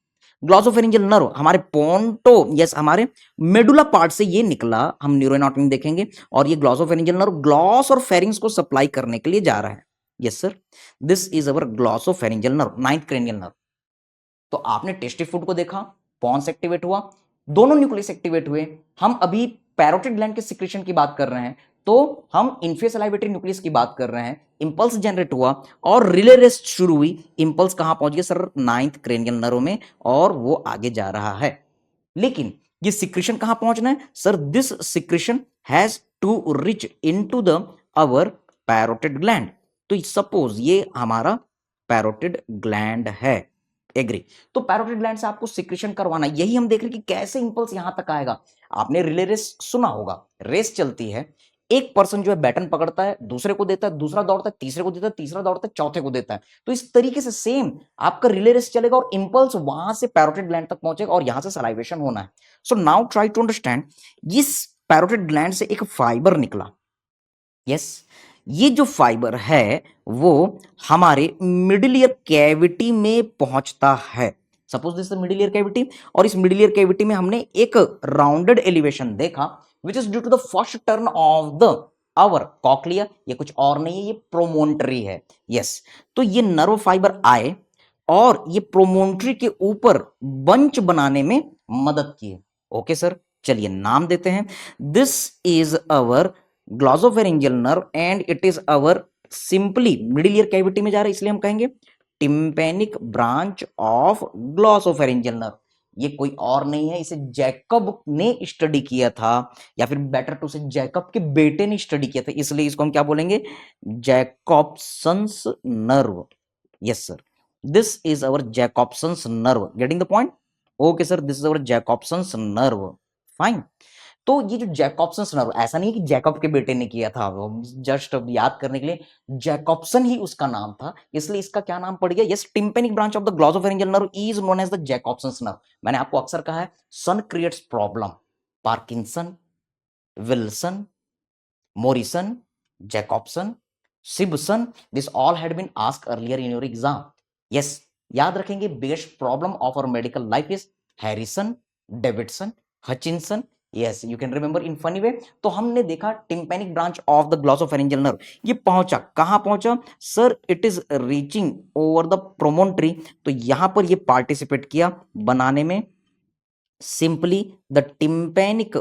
ग्लॉसोफेरिंजियल नर्व हमारे पोंटो, यस, हमारे मेडुला पार्ट से ये निकला, हम न्यूरोएनाटॉमी देखेंगे, और ये ग्लॉसोफेरिंजियल नर्व ग्लॉस और फेरिंग्स को सप्लाई करने के लिए जा रहा है। Yes sir, this is our glossopharyngeal nerve, ninth cranial nerve. तो आपने टेस्टी फूड को देखा, पॉन्स एक्टिवेट हुआ, दोनों न्यूक्लियस एक्टिवेट हुए। हम अभी पैरोटिड ग्लैंड के सिक्रेशन की बात कर रहे हैं, तो हम इन्फेरियर सलाइवेटरी न्यूक्लियस की बात कर रहे हैं। इंपल्स जनरेट हुआ और रिले रेस्ट शुरू हुई। इंपल्स कहां पहुंच गया सर? नाइन्थ क्रेनियल नर्व में, और वो आगे जा रहा है। लेकिन ये सिक्रेशन कहां पहुंचना है sir? This secretion has to reach into the our parotid gland. तो सपोज ये हमारा पैरोटिड ग्लैंड है। एग्री? तो पैरोटिड ग्लैंड से आपको सिक्रेशन करवाना, यही हम देख रहे हैं कि कैसे इंपल्स यहां तक आएगा। आपने रिले रेस सुना होगा, रेस चलती है, एक पर्सन जो है बैटन पकड़ता है, दूसरे को देता है, दूसरा दौड़ता है, तीसरे को देता है, तीसरा दौड़ता है, चौथे को देता है। तो इस तरीके से सेम आपका रिले रेस चलेगा और इंपल्स वहां से पैरोटिड ग्लैंड तक पहुंचेगा और यहां से सलाइवेशन होना है। So now try to understand, इस पैरोटिड ग्लैंड से एक फाइबर निकला। यस, ये जो फाइबर है वो हमारे मिडिल ईयर कैविटी में पहुंचता है। Suppose this middle ear cavity, और इस मिडिल ईयर कैविटी में हमने एक राउंडेड एलिवेशन देखा, which is due to the first turn of the our cochlea. ये कुछ और नहीं है, ये प्रोमोन्ट्री है। यस, तो ये नर्व फाइबर आए और ये प्रोमोन्ट्री के ऊपर बंच बनाने में मदद किए। ओके सर, चलिए नाम देते हैं। This is our glossopharyngeal nerve and it is our simply middle ear cavity में जा रहा है, इसलिए हम कहेंगे tympanic branch of glossopharyngeal nerve. ये कोई और नहीं है, इसे जैकब ने स्टडी किया था, या फिर बेटर टू से जैकब के बेटे ने स्टडी किया था, इसलिए इसको हम क्या बोलेंगे? Jacobson's nerve. Yes sir, this is our Jacobson's nerve. Getting the point? Okay sir, this is our Jacobson's nerve. Fine. तो ये जो जैकॉब्सन नर्व, ऐसा नहीं है कि जैकब के बेटे ने किया था, जस्ट याद करने के लिए, जैकॉब्सन ही उसका नाम था, इसलिए इसका क्या नाम पड़ गया? Yes, tympanic branch of the glossopharyngeal nerve is known as the Jacobson nerve. मैंने आपको अक्सर कहा है, son creates problem, Parkinson, Wilson, Morrison, Jacobson, Sibson, this all had been asked earlier in your exam. Yes, याद रखेंगे, biggest problem of our medical life is Harrison, Davidson, Hutchinson. Yes, you can remember in funny way. तो हमने देखा tympanic branch of the glossopharyngeal nerve, ये पहुंचा, कहां पहुंचा sir? It is reaching over the promontory. तो यहां पर ये पार्टिसिपेट किया बनाने में, simply the tympanic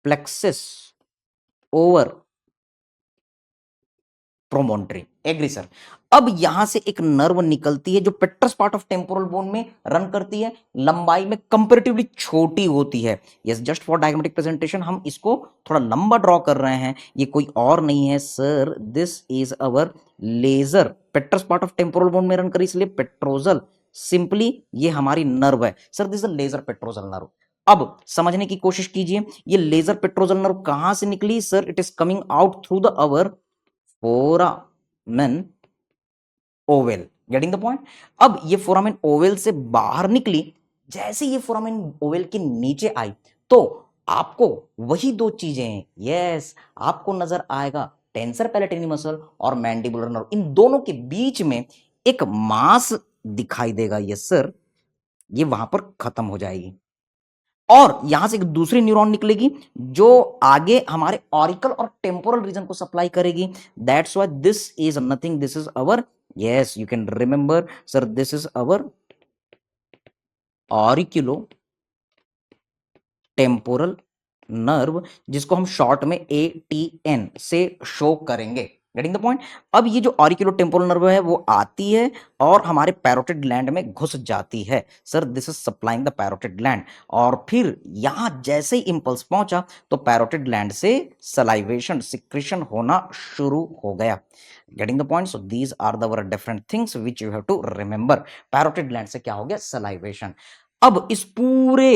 plexus over promontory. Agree sir. अब यहां से एक नर्व निकलती है जो petrous part of temporal bone में रन करती है, लंबाई में कंपैरेटिवली छोटी होती है। Yes, just for diagrammatic presentation हम इसको थोड़ा लंबा ड्रॉ कर रहे हैं। ये कोई और नहीं है sir, this is our lesser, petrous part of temporal bone में रन करी इसलिए पेट्रोजल। सिंपली ये हमारी नर्व है sir, this is lesser petrosal nerve. अब समझने की कोशिश कीजिए, ये लेजर पेट्रोजल नर्व कहां से निकली sir? It is coming out through the our foramen ovale. Getting the point? अब ये फोरामेन ओवेल से बाहर निकली, जैसे ये फोरामेन ओवेल के नीचे आई तो आपको वही दो चीजें हैं, यस, आपको नजर आएगा टेंसर पैलेटिनी मसल और मैंडिबुलर नर्व, इन दोनों के बीच में एक मास दिखाई देगा। यस सर, ये वहां पर खत्म हो जाएगी और यहां से एक दूसरी न्यूरॉन निकलेगी जो आगे हमारे ऑरिकल और टेम्पोरल रीजन को सप्लाई करेगी। That's why this is nothing, this is our, yes you can remember sir, this is our auriculo temporal nerve, जिसको हम शॉर्ट में ATN से शो करेंगे। Getting the point? अब ये जो ऑरिकुलो टेम्पोरल नर्व है वो आती है और हमारे पैरोटिड ग्लैंड में घुस जाती है। Sir, this is supplying the parotid gland. और फिर यहां जैसे ही इंपल्स पहुंचा तो पैरोटिड ग्लैंड से सलाइवेशन, सिक्रीशन होना शुरू हो गया। Getting the point? So these are the different things which you have to remember. Parotid gland से क्या हो गया? सलाइवेशन। अब इस पूरे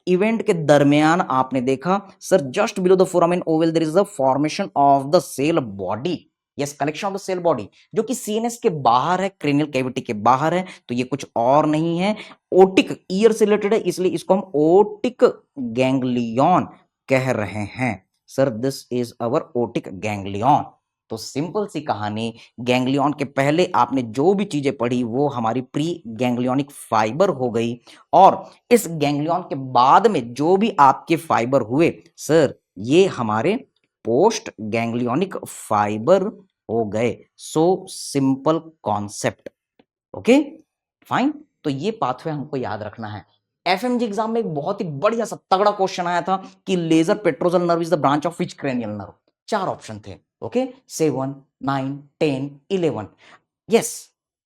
इवेंट के दरमियान आपने देखा sir, just below the foramen ovale there is the formation of the cell body. Yes, collection of the cell body, जो कि सीएनएस के बाहर है, क्रेनियल कैविटी के बाहर है। तो ये कुछ और नहीं है, ओटिक, ईयर से रिलेटेड है, इसलिए इसको हम ओटिक गैंग्लियन कह रहे हैं। Sir, this is our otic ganglion. तो सिंपल सी कहानी, गैंग्लियन के पहले आपने जो भी चीजें पढ़ी वो हमारी प्री गैंग्लियोनिक फाइबर हो गई, और इस गैंग्लियन के बाद में जो भी आपके फाइबर हुए सर, ये हमारे पोस्ट गैंग्लियोनिक फाइबर हो गए। So simple concept. Okay fine. तो ये पाथवे हमको याद रखना है। एफएमजी एग्जाम में एक बहुत ही बढ़िया सा तगड़ा क्वेश्चन आया था कि lesser petrosal nerve is the branch of which cranial nerve. 4 option थे। ओके, 7, 9, 10, 11। यस,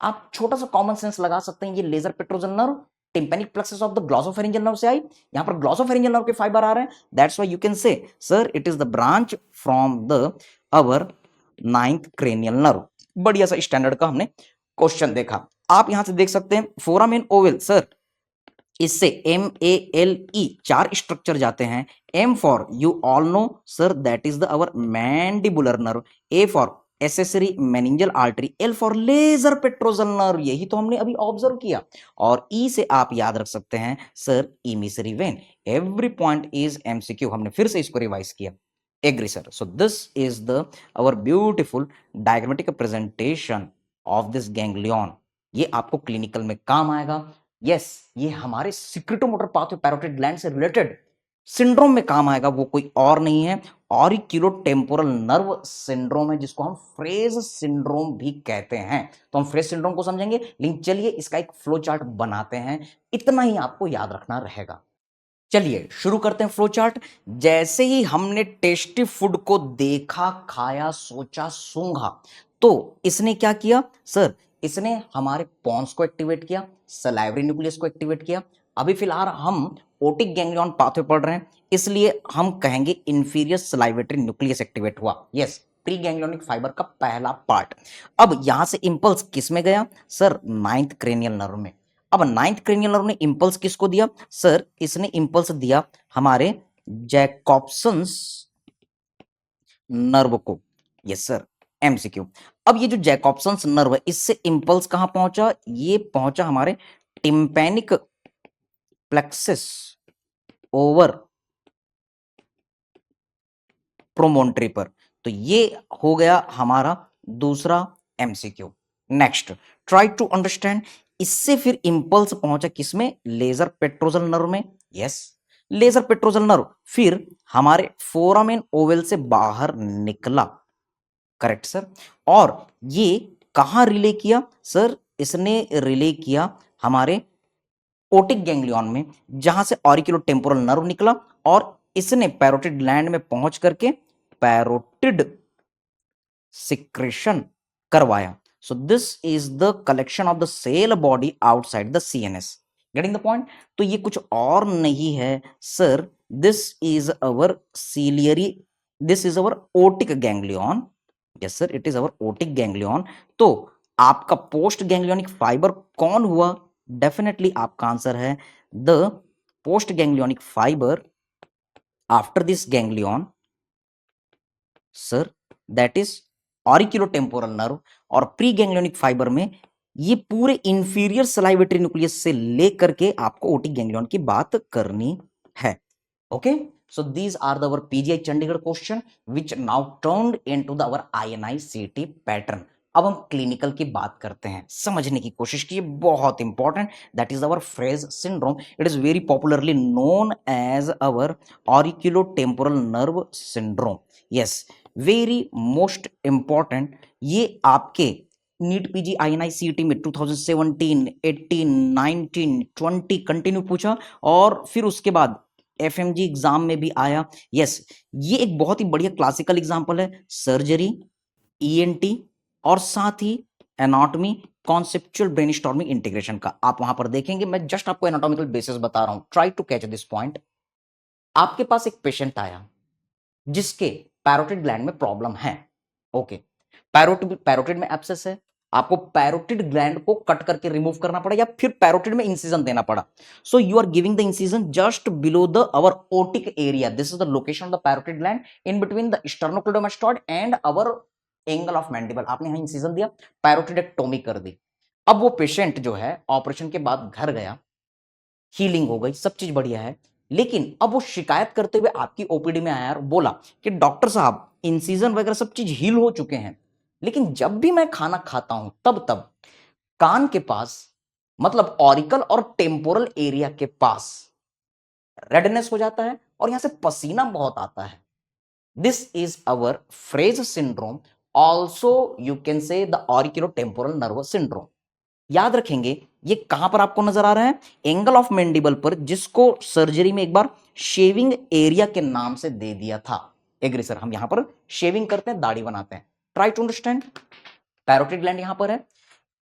आप छोटा सा कॉमन सेंस लगा सकते हैं, ये lesser petrosal nerve tympanic plexus of the glossopharyngeal nerve से आई, यहां पर ग्लॉसोफेरिंजियल नर्व के फाइबर आ रहे हैं। दैट्स व्हाई यू कैन से sir, it is the branch from the our 9th cranial nerve. बढ़िया सा स्टैंडर्ड का हमने क्वेश्चन देखा। आप यहां से देख सकते हैं फोरामेन ओवल सर, इससे MALE 4 स्ट्रक्चर जाते हैं। M for you all know sir, that is the our mandibular nerve. A for accessory meningeal artery. L for lesser petrosal nerve, यही तो हमने अभी ऑब्जर्व किया। और E से आप याद रख सकते हैं sir, emissary vein. Every point is MCQ, हमने फिर से इसको रिवाइज किया। Agree sir. So this is the our beautiful diagrammatic presentation of this ganglion. ये आपको क्लिनिकल में काम आएगा। यस, ये हमारे सिक्रेटोमोटर पाथवे पैरोटिड ग्लैंड से रिलेटेड सिंड्रोम में काम आएगा। वो कोई और नहीं है, ऑरिक्यूलोटेम्पोरल नर्व सिंड्रोम है, जिसको हम फ्रेज सिंड्रोम भी कहते हैं। तो हम फ्रेज सिंड्रोम को समझेंगे, लेकिन चलिए इसका एक फ्लो चार्ट बनाते हैं। इतना ही आपको याद रखना रहेगा। चलिए शुरू करते हैं फ्लो चार्ट। जैसे ही हमने टेस्टी फूड को देखा, खाया, सोचा, सूंघा, तो इसने क्या किया सर? इसने हमारे पॉन्स को एक्टिवेट किया, सलाइवरी न्यूक्लियस को एक्टिवेट किया। अभी फिलहाल हम ओटिक गैंग्लियन पाथवे पढ़ रहे हैं, इसलिए हम कहेंगे इंफीरियर सलाइवेटरी न्यूक्लियस एक्टिवेट हुआ। यस, प्री गैंग्लियोनिक फाइबर का पहला पार्ट। अब यहां से इंपल्स किस में गया सर? 9th क्रेनियल नर्व में। अब 9th क्रेनियल नर्व ने इंपल्स किसको दिया सर? इसने इंपल्स दिया हमारे जैकॉब्सन्स नर्व को। Yes sir, MCQ. अब ये जो जैकॉब्सन्स नर्व है, इससे इंपल्स कहां पहुंचा? ये पहुंचा हमारे टिम्पैनिक प्लेक्सस ओवर प्रोमोन्ट्री पर। तो ये हो गया हमारा दूसरा MCQ. Next, try to understand. इससे फिर इंपल्स पहुंचा किसमें? लेजर पेट्रोजल नर्व में। यस, लेजर पेट्रोजल नर्व फिर हमारे फोरामेन ओवल से बाहर निकला। Correct sir. और ये कहां रिले किया? सर इसने रिले किया हमारे ओटिक गैंग्लियन में, जहां से ऑरिकुलोटेम्पोरल नर्व निकला और इसने पैरोटिड ग्लैंड में पहुंच करके पैरोटिड सिक्रेशन करवाया। So this is the collection of the cell body outside the CNS. Getting the point? तो ये कुछ और नहीं है sir, this is our ciliary, this is our otic ganglion. Yes sir, it is our otic ganglion. तो आपका पोस्ट गैंग्लियोनिक फाइबर कौन हुआ? डेफिनेटली आपका आंसर है the post ganglionic fibre after this ganglion sir, that is auriculotemporal nerve. और प्री गैंग्लियोनिक फाइबर में ये पूरे इंफीरियर सलाइवेटरी न्यूक्लियस से लेकर के आपको ओटिक गैंग्लियन की बात करनी है। Okay, so these are our PGI Chandigarh question which now turned into our INI-CET pattern। अब हम क्लिनिकल की बात करते हैं, समझने की कोशिश कीजिए, बहुत important. That is our Frey's syndrome. It is very popularly known as our auriculotemporal nerve syndrome. Yes, very most important. ये आपके नीट पीजी INI-CET में 2017, 18, 19, 20 कंटिन्यू पूछा और फिर उसके बाद FMG एग्जाम में भी आया। यस, ये एक बहुत ही बढ़िया क्लासिकल एग्जांपल है सर्जरी, ENT और साथ ही एनाटॉमी, कॉन्सेप्चुअल ब्रेनस्टॉर्मिंग इंटीग्रेशन का। आप वहां पर देखेंगे, मैं जस्ट आपको एनाटॉमिकल बेसिस बता रहा हूं, try to catch this point. आपके पास एक पेशेंट आया जिसके पैरोटिड ग्लैंड में प्रॉब्लम है। ओके, पैरोटिड में एब्सेस है, आपको पैरोटिड ग्लैंड को कट करके रिमूव करना पड़ा या फिर पैरोटिड में इंसिजन देना पड़ा। So you are giving the incision just below the our otic area. This is the location of the parotid gland in between the sternocleidomastoid and our angle of mandible. आपने यहां इंसिजन दिया, पैरोटिडेक्टोमी कर दी। अब वो पेशेंट जो है ऑपरेशन के बाद घर गया, हीलिंग हो गई, सब चीज बढ़िया है, लेकिन अब वो शिकायत करते हुए आपकी ओपीडी में आया और बोला कि डॉक्टर साहब इंसिजन वगैरह सब चीज हील हो चुके हैं, लेकिन जब भी मैं खाना खाता हूं तब तब कान के पास, मतलब ऑरिकल और टेम्पोरल एरिया के पास रेडनेस हो जाता है और यहां से पसीना बहुत आता है। This is our Frey's syndrome, also you can say the auriculotemporal nerve syndrome. याद रखेंगे ये कहां पर आपको नजर आ रहा है? एंगल ऑफ मैंडिबल पर, जिसको सर्जरी में एक बार शेविंग एरिया के नाम से दे दिया था। एग्री सर, हम यहां पर शेविंग करते हैं, दाढ़ी बनाते हैं। Try to understand. Parotid gland यहां पर है,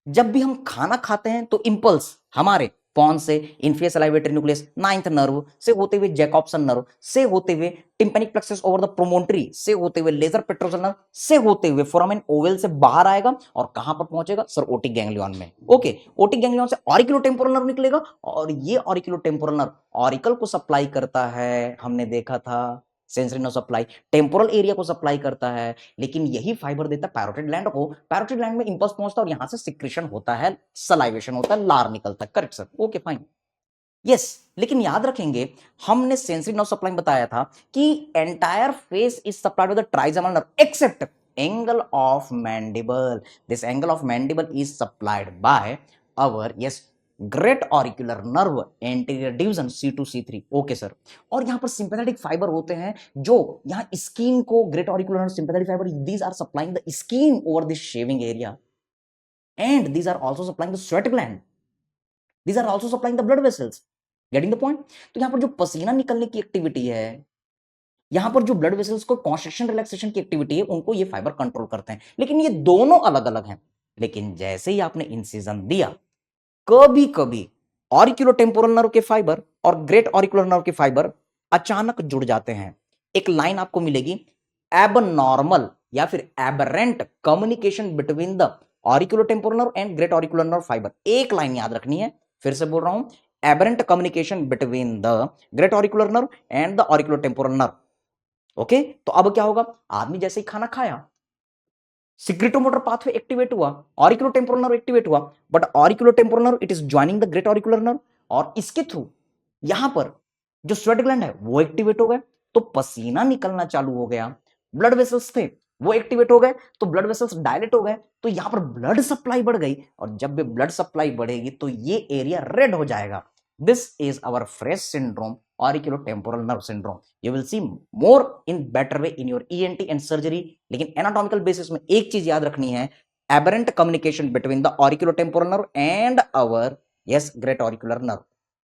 जब भी हम खाना खाते हैं तो इंपल्स हमारे पॉन से, इंफियर सलाइवेटरी न्यूक्लियस, नाइन्थ नर्व से होते हुए जैकॉब्सन नर्व से होते हुए tympanic plexus over the promontory से होते हुए लेजर पेट्रोजल नर्व से होते हुए फोरामेन ओवल से बाहर आएगा और कहां पर पहुंचेगा? सर ओटिक गैंग्लियन में। ओके, ओटिक गैंग्लियन से ऑरिकुलोटेम्पोरल नर्व निकलेगा और ये ऑरिकुलोटेम्पोरल नर्व ऑरिकल को सप्लाई करता है, हमने देखा था sensory nerve supply, temporal area को सप्लाई करता है, लेकिन यही फाइबर देता है पैरोटिड ग्लैंड को। पैरोटिड ग्लैंड में इंपल्स पहुंचता है और यहां से सिक्रेशन होता है, सलाइवेशन होता है, लार निकलता है। Correct sir, okay fine. Yes, लेकिन याद रखेंगे हमने सेंसरी नर्व सप्लाई बताया था कि entire face is supplied with the trigeminal nerve except angle of mandible. This angle of mandible is supplied by our yes great auricular nerve anterior division C2C3। Okay sir, और यहां पर सिंपैथेटिक फाइबर होते हैं जो यहां स्किन को, great auricular nerve sympathetic fibre, these are supplying the skin over this shaving area and these are also supplying the sweat gland, these are also supplying the blood vessels. Getting the point? तो यहां पर जो पसीना निकलने की एक्टिविटी है, यहां पर जो ब्लड वेसल्स को कॉन्स्ट्रिक्शन रिलैक्सेशन की एक्टिविटी है, उनको ये फाइबर कंट्रोल करते हैं, लेकिन ये दोनों अलग अलग हैं। लेकिन जैसे ही आपने इंसिजन दिया, कभी कभी ऑरिकुलोटेम्पोरल नर्व के फाइबर और ग्रेट ऑरिकुलर नर्व के फाइबर अचानक जुड़ जाते हैं। एक लाइन आपको मिलेगी, एबनॉर्मल या फिर aberrant communication between the auriculotemporal nerve and great auricular nerve fiber. एक लाइन याद रखनी है, फिर से बोल रहा हूं, aberrant communication between the great auricular nerve and the auriculotemporal nerve. Okay, तो अब क्या होगा, आदमी जैसे ही खाना खाया, सिक्रेटोमोटर पाथवे एक्टिवेट हुआ, ऑरिकुलोटेम्पोरल नर्व एक्टिवेट हुआ, but auriculotemporal nerve it is joining the great auricular nerve, और इसके थ्रू यहां पर जो स्वेट ग्लैंड है वो एक्टिवेट हो गए, तो पसीना निकलना चालू हो गया, ब्लड वेसल्स थे वो एक्टिवेट हो गए, तो ब्लड वेसल्स डायलेट हो गए, तो यहां पर ब्लड सप्लाई बढ़ गई, और जब भी ब्लड सप्लाई बढ़ेगी तो ये एरिया रेड हो जाएगा. This is our fresh syndrome, auriculotemporal nerve syndrome. You will see more in better way in your ENT and surgery. लेकिन anatomical basis में एक चीज याद रखनी है, aberrant communication between the auriculotemporal nerve and our great auricular nerve.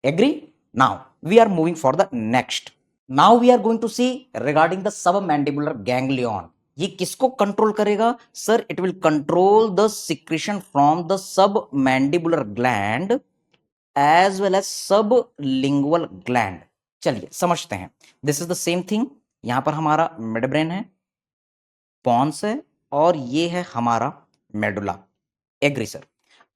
Agree? Now we are moving for the next. Now we are going to see regarding the submandibular ganglion. ये किसको कंट्रोल करेगा sir? It will control the secretion from the submandibular gland as well as sublingual gland. चलिए समझते हैं. This is the same thing. यहां पर हमारा मिड ब्रेन है, पॉन्स है, और ये है हमारा मेडुला. Agree sir.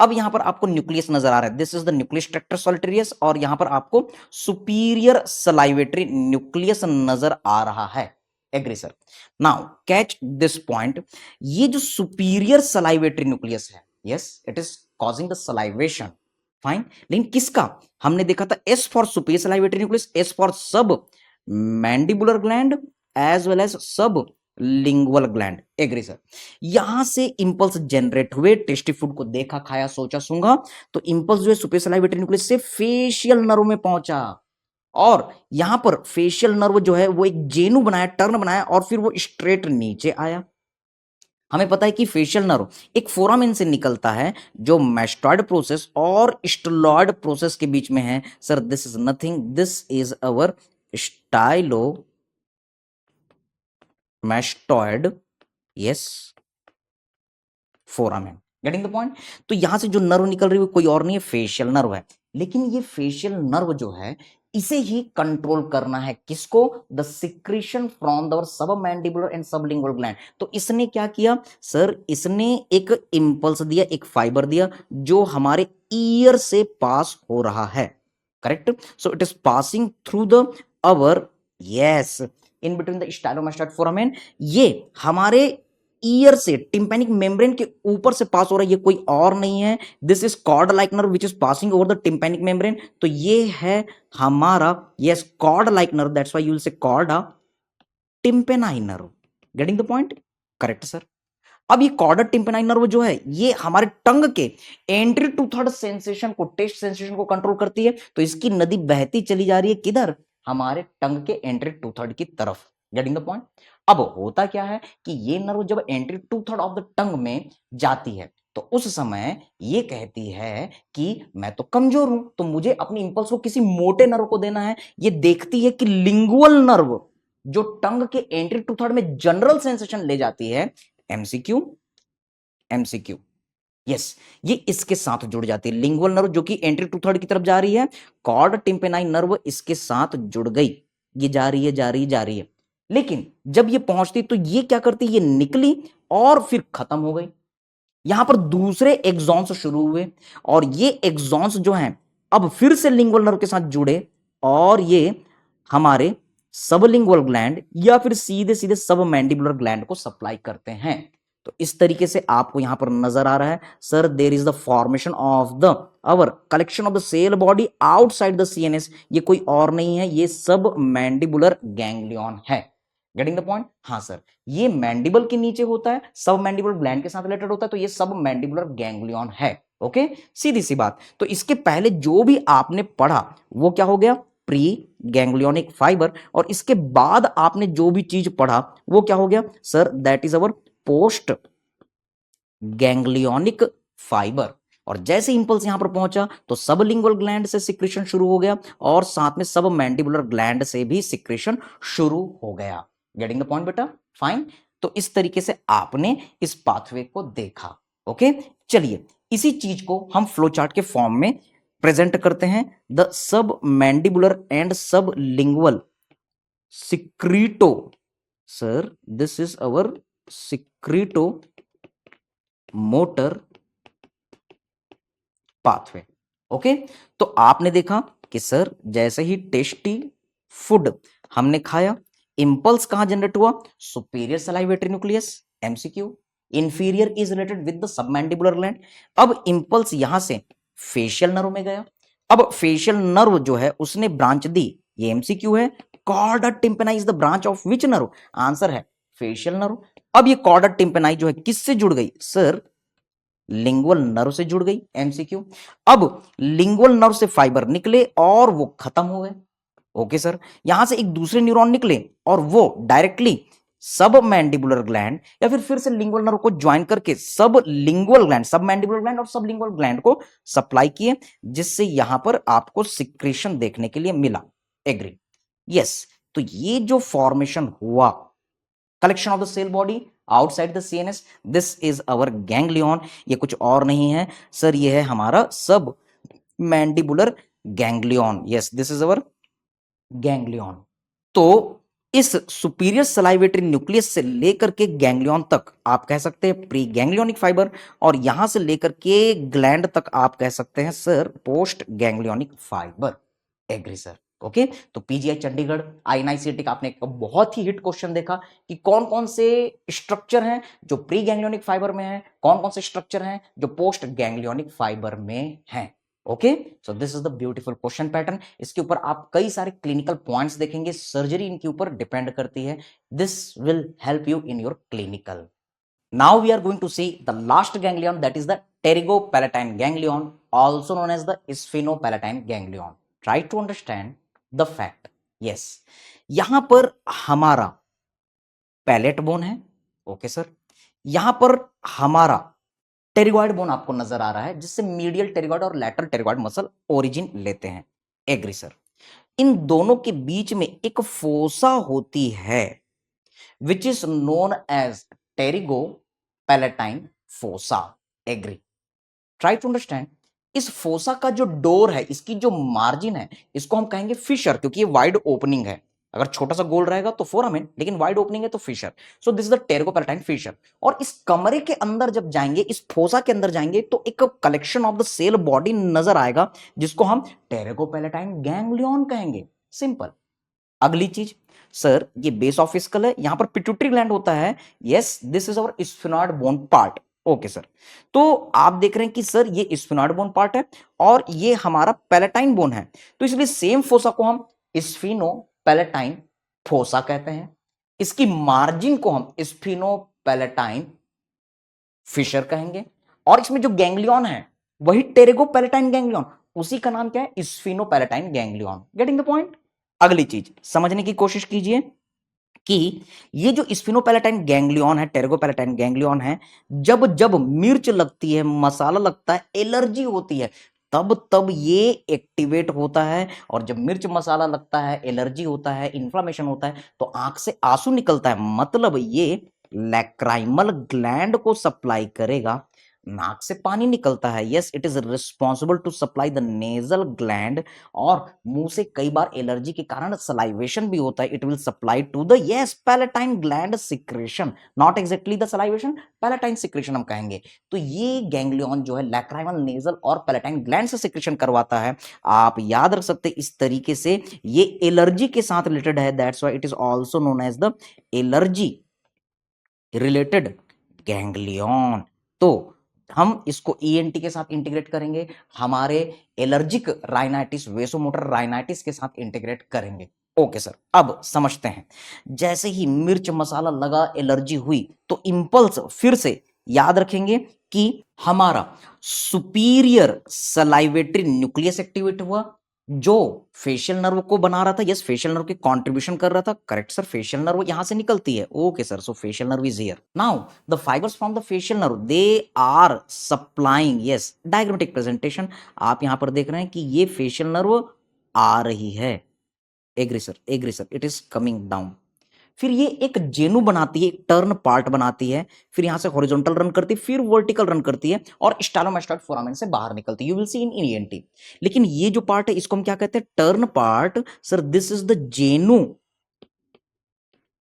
अब यहां पर आपको न्यूक्लियस नजर आ रहा है. This is the nucleus tractus solitarius, और यहां पर आपको सुपीरियर सलाइवेटरी न्यूक्लियस नजर आ रहा है. Agree sir. Now catch this point. ये जो सुपीरियर सलाइवेटरी न्यूक्लियस है, yes it is causing the salivation. Fine. लेकिन किसका? हमने देखा था S for superior salivatory nucleus, S for sub mandibular gland as well as sub lingual gland. Agree sir. यहां से इंपल्स जनरेट हुए, टेस्टी फूड को देखा, खाया, सोचा, सूंघा, तो इंपल्स जो है सुपीरियर सलाइवेटरी न्यूक्लियस से फेशियल नर्व में पहुंचा, और यहां पर फेशियल नर्व जो है वो एक जेनू बनाया, टर्न बनाया, और फिर वो स्ट्रेट नीचे आया. हमें पता है कि फेशियल नर्व एक फोरामेन से निकलता है जो मैस्टॉइड प्रोसेस और स्टेलॉइड प्रोसेस के बीच में है. Sir this is nothing, this is our Stylo mastoid, yes, foramen. Getting the point. तो यहां से जो नर्व निकल रही है कोई और नहीं है, फेशियल नर्व है. लेकिन ये फेशियल नर्व जो है इसे ही कंट्रोल करना है. किसको? The secretion from the submandibular and sublingual gland. तो इसने क्या किया सर? इसने एक इंपल्स दिया, एक फाइबर दिया जो हमारे ईयर से पास हो रहा है. Correct. So it is passing through the our, yes, in between the stylomastoid foramen. ये हमारे ईयर से टिम्पैनिक मेम्ब्रेन के ऊपर से पास हो रहा है. ये कोई और नहीं है, this is cord like nerve which is passing over the tympanic membrane. तो ये है हमारा, yes, cord like nerve. That's why you will say chorda tympani nerve. Getting the point? Correct sir. अब ये कॉर्डर टिम्पेनाइन नर्व जो है ये हमारे टंग के एंट्री टू थर्ड सेंसेशन को, टेस्ट सेंसेशन को कंट्रोल करती है. तो इसकी नदी बहती चली जा रही है किधर? हमारे टंग के एंट्री टू थर्ड की तरफ. Getting the point? अब होता क्या है कि ये नर्व जब entry two third of the tongue में जाती है तो उस समय ये कहती है कि मैं तो कमजोर हूं, तो मुझे अपनी इंपल्स को किसी मोटे नर्व को देना है. ये देखती है कि लिंगुअल नर्व जो टंग के एंट्री टू थर्ड में जनरल सेंसेशन ले जाती है, एमसीक्यू, एमसीक्यू, यस, ये इसके साथ जुड़ जाती है. लिंगुअल नर्व जो कि एंट्री टू थर्ड की तरफ जा रही है, कॉर्ड टिम्पेनाइन नर्व इसके साथ जुड़ गई. ये जा रही है, जा रही है, जा रही है. लेकिन जब ये पहुंचती तो ये क्या करती? ये निकली और फिर खत्म हो गई. यहां पर दूसरे एक्सॉन्स शुरू हुए, और ये एक्सॉन्स जो हैं अब फिर से लिंगुअल नर्व के साथ जुड़े, और ये हमारे सबलिंगुअल ग्लैंड या फिर सीधे सीधे सबमैंडिबुलर ग्लैंड को सप्लाई करते हैं. तो इस तरीके से आपको यहां पर नजर आ रहा है sir, there is the formation of the our collection of the cell body outside the CNS. ये कोई और नहीं है, ये सबमैंडिबुलर गैंग्लियन है. Getting the point? हाँ सर. ये मैंडिबल के नीचे होता है, सब मैंडिबल ग्लैंड के साथ रिलेटेड होता है, तो ये सब मैंडिबुलर गैंग्लियन है. ओके, सीधी सी बात. तो इसके पहले जो भी आपने पढ़ा वो क्या हो गया? Pre ganglionic fibre. और इसके बाद आपने जो भी चीज पढ़ा वो क्या हो गया sir? That is our post ganglionic fibre. और जैसे इंपल्स यहां पर पहुंचा तो सबलिंगुअल ग्लैंड से सिक्रेशन शुरू हो गया, और साथ में सब मैंडिबुलर ग्लैंड से भी सिक्रेशन शुरू हो गया. गेटिंग द पॉइंट बेटा? फाइन. तो इस तरीके से आपने इस पाथवे को देखा. ओके, चलिए इसी चीज को हम फ्लो चार्ट के फॉर्म में प्रेजेंट करते हैं. The sub mandibular and sub lingual secreto. Sir this is our secreto motor pathway. Okay, तो आपने देखा कि सर जैसे ही टेस्टी फूड हमने खाया, इंपल्स कहां जनरेट हुआ? Superior salivatory nucleus, MCQ. Inferior is related with the submandibular gland. अब इंपल्स यहां से फेशियल नर्व में गया। अब फेशियल नर्व जो है उसने ब्रांच दी, ये एमसीक्यू है। Chorda tympani is the branch of which nerve? Answer है फेशियल नर्व। अब ये कॉर्डा टिम्पेनाई जो है किससे जुड़ गई? सर लिंगुअल नर्व से जुड़ गई, एमसीक्यू। अब लिंगुअल नर्व से फाइबर निकले और वो खत्म हो गए। ओके सर, यहां से एक दूसरे न्यूरॉन निकले और वो डायरेक्टली सब मैंडिबुलर ग्लैंड या फिर से लिंगुअल नर्व को ज्वाइन करके सब लिंगुअल ग्लैंड, सब मैंडिबुलर ग्लैंड और सब लिंगुअल ग्लैंड को सप्लाई किए, जिससे यहां पर आपको सिक्रेशन देखने के लिए मिला। एग्री? यस। तो ये जो फॉर्मेशन हुआ, collection of the cell body outside the CNS, this is our ganglion. ये कुछ और नहीं है सर, ये है हमारा सब mandibular ganglion. Yes, this is our ganglion. तो इस सुपीरियर सलाइवेटरी न्यूक्लियस से लेकर के गैंग्लियन तक आप कह सकते हैं प्री गैंग्लियोनिक फाइबर, और यहां से लेकर के ग्लैंड तक आप कह सकते हैं sir post ganglionic fibre. Agree sir? Okay, तो पीजीआई चंडीगढ़ आईएनआईसीटी का आपने एक बहुत ही हिट क्वेश्चन देखा कि कौन कौन से स्ट्रक्चर हैं जो प्री गैंग्लियोनिक फाइबर में हैं, कौन कौन से स्ट्रक्चर हैं जो पोस्ट गैंग्लियोनिक फाइबर में हैं। Okay, so this is the beautiful question pattern. इसके ऊपर आप कई सारे क्लिनिकल पॉइंट्स देखेंगे, सर्जरी इनके ऊपर डिपेंड करती है। This will help you in your clinical. Now we are going to see the last ganglion, that is the pterygopalatine ganglion, also known as the sphenopalatine ganglion. Try to understand the fact. Yes, यहां पर हमारा पैलेट बोन है। ओके सर, यहां पर हमारा टेरिगॉइड बोन आपको नजर आ रहा है, जिससे मीडियल टेरिगॉइड और लैटरल टेरिगॉइड मसल ओरिजिन लेते हैं। Agree sir? इन दोनों के बीच में एक फोसा होती है which is known as pterygo palatine fossa. Agree? Try to understand. इस फोसा का जो डोर है, इसकी जो मार्जिन है, इसको हम कहेंगे फिशर, क्योंकि ये वाइड ओपनिंग है। अगर छोटा सा गोल रहेगा तो फोरामेन, लेकिन वाइड ओपनिंग है तो fissure. So this is the pterygopalatine fissure. और इस कमरे के अंदर जब जाएंगे, इस फोसा के अंदर जाएंगे, तो एक collection of the cell body नजर आएगा, जिसको हम टेरिगोपैलेटाइन गैंग्लियन कहेंगे। सिंपल। अगली चीज सर, ये बेस ऑफ स्कल है, यहां पर पिट्यूटरी ग्लैंड होता है। Yes, this is our sphenoid bone part. Okay sir, तो आप देख रहे हैं कि सर ये स्फिनॉइड बोन पार्ट है और ये हमारा पैलेटाइन बोन है, तो इसलिए सेम फोसा को हम स्फिनो पैलेटाइन फोसा कहते हैं। इसकी मार्जिन को हम स्फिनो पैलेटाइन फिशर कहेंगे, और इसमें जो गैंग्लियन है वही टेरिगो पैलेटाइन गैंग्लियन, उसी का नाम क्या है? Spheno palatine ganglion. Getting the point? अगली चीज समझने की कोशिश कीजिए कि ये जो स्फिनोपैलेटाइन गैंग्लियन है, टेरिगोपैलेटाइन गैंग्लियन है, जब जब मिर्च लगती है, मसाला लगता है, एलर्जी होती है, तब तब ये एक्टिवेट होता है। और जब मिर्च मसाला लगता है, एलर्जी होता है, इन्फ्लामेशन होता है, तो आंख से आंसू निकलता है, मतलब ये लैक्राइमल ग्लैंड को सप्लाई करेगा। नाक से पानी निकलता है, yes, it is responsible to supply the nasal gland. और मुंह से कई बार एलर्जी के कारण सलाइवेशन भी होता है, it will supply to the yes palatine gland secretion, not exactly the salivation, palatine secretion हम कहेंगे। तो ये गैंग्लियन जो है लैक्राइमल, नेजल और पैलेटाइन ग्लैंड से सिक्रेशन करवाता है। आप याद रख सकते हैं इस तरीके से, ये एलर्जी के साथ रिलेटेड है, that's why it is also known as the allergy related ganglion. तो हम इसको ईएनटी के साथ इंटीग्रेट करेंगे, हमारे एलर्जिक राइनाइटिस, वेसोमोटर राइनाइटिस के साथ इंटीग्रेट करेंगे। ओके सर, अब समझते हैं। जैसे ही मिर्च मसाला लगा, एलर्जी हुई, तो इंपल्स फिर से याद रखेंगे कि हमारा सुपीरियर सलाइवेटरी न्यूक्लियस एक्टिवेट हुआ, जो फेशियल नर्व को बना रहा था। यस, फेशियल नर्व के कंट्रीब्यूशन कर रहा था। करेक्ट सर, फेशियल नर्व यहां से निकलती है। Okay sir, so facial nerve is here. Now the fibres from the facial nerve, they are supplying, yes, diagrammatic presentation आप यहां पर देख रहे हैं कि ये फेशियल नर्व आ रही है। Agree sir, agree sir, it is coming down. फिर ये एक जेनु बनाती है, एक टर्न पार्ट बनाती है, फिर यहां से हॉरिजॉन्टल रन करती है, फिर वर्टिकल रन करती है और स्टाइलोमास्टॉइड फोरामेन से बाहर निकलती है। You will see in ENT. लेकिन ये जो पार्ट है इसको हम क्या कहते हैं? Turn part. Sir this is the genu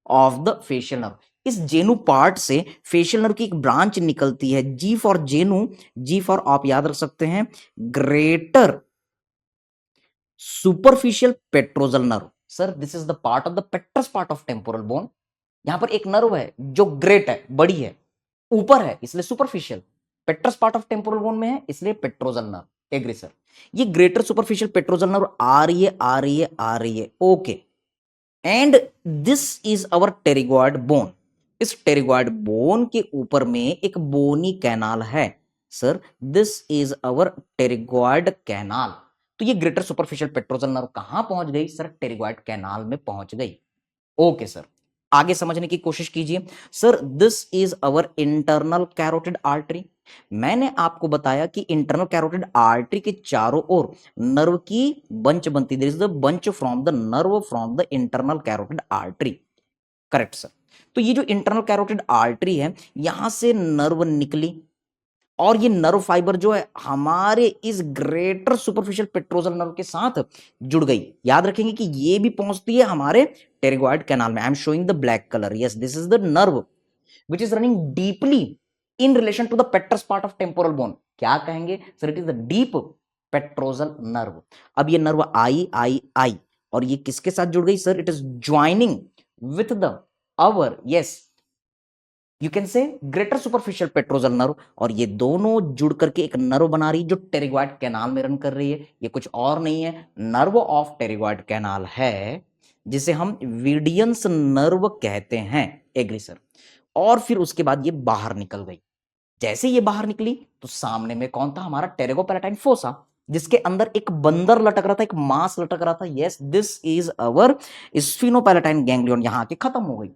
of the facial nerve. इस जेनु पार्ट से फेशियल नर्व की एक ब्रांच निकलती है, जी फॉर जेनु, जी फॉर आप याद रख सकते हैं greater superficial petrosal nerve. Sir this is the part of the petrous part of temporal bone. यहां पर एक नर्व है जो ग्रेट है, बड़ी है, ऊपर है, इसलिए superficial. Petrous part of temporal bone में है, इसलिए पेट्रोजल नर्व। Agree sir. ये ग्रेटर सुपरफिशियल पेट्रोजल नर्व आ रही है, आ रही है, आ रही है, okay. And this is our pterygoid bone. इस टेरिगॉइड बोन के ऊपर में एक बोनी कैनाल है। Sir this is our pterygoid canal. तो ये ग्रेटर सुपरफिशियल पेट्रोजल नर्व कहां पहुंच गई? सर टेरिगॉइड कैनाल में पहुंच गई। ओके सर, आगे समझने की कोशिश कीजिए। Sir this is our internal carotid artery. मैंने आपको बताया कि इंटरनल कैरोटिड आर्टरी के चारों ओर नर्व की बंच बनती है। There is the bunch from the nerve from the internal carotid artery. Correct sir. तो ये जो इंटरनल कैरोटिड आर्टरी है, यहां से नर्व निकली और ये नर्व फाइबर जो है हमारे इस ग्रेटर सुपरफिशियल पेट्रोजल नर्व के साथ जुड़ गई। याद रखेंगे कि ये भी पहुंचती है हमारे टेरिगॉइड कैनाल में। I am showing the black colour. Yes, this is the nerve which is running deeply in relation to the petrous part of temporal bone. क्या कहेंगे sir? It is the deep petrosal nerve. अब ये नर्व आई आई आई और ये किसके साथ जुड़ गई? Sir it is joining with the our, yes, you can से ग्रेटर सुपरफिशियल पेट्रोजल नर्व। और ये दोनों जुड़ करके एक नर्व बना रही है जो टेरिगॉइड कैनाल में रन कर रही है। ये कुछ और नहीं है, नर्व ऑफ टेरिगॉइड कैनाल है, जिसे हम वीडियंस नर्व कहते हैं। Agree sir. और फिर उसके बाद ये बाहर निकल गई। जैसे ये बाहर निकली तो सामने में कौन था? हमारा टेरिगोपैलेटाइन फोसा, जिसके अंदर एक बंदर लटक रहा था, एक मांस लटक रहा था। Yes, this is our sphenopalatine ganglion. यहां आके खत्म हो गई।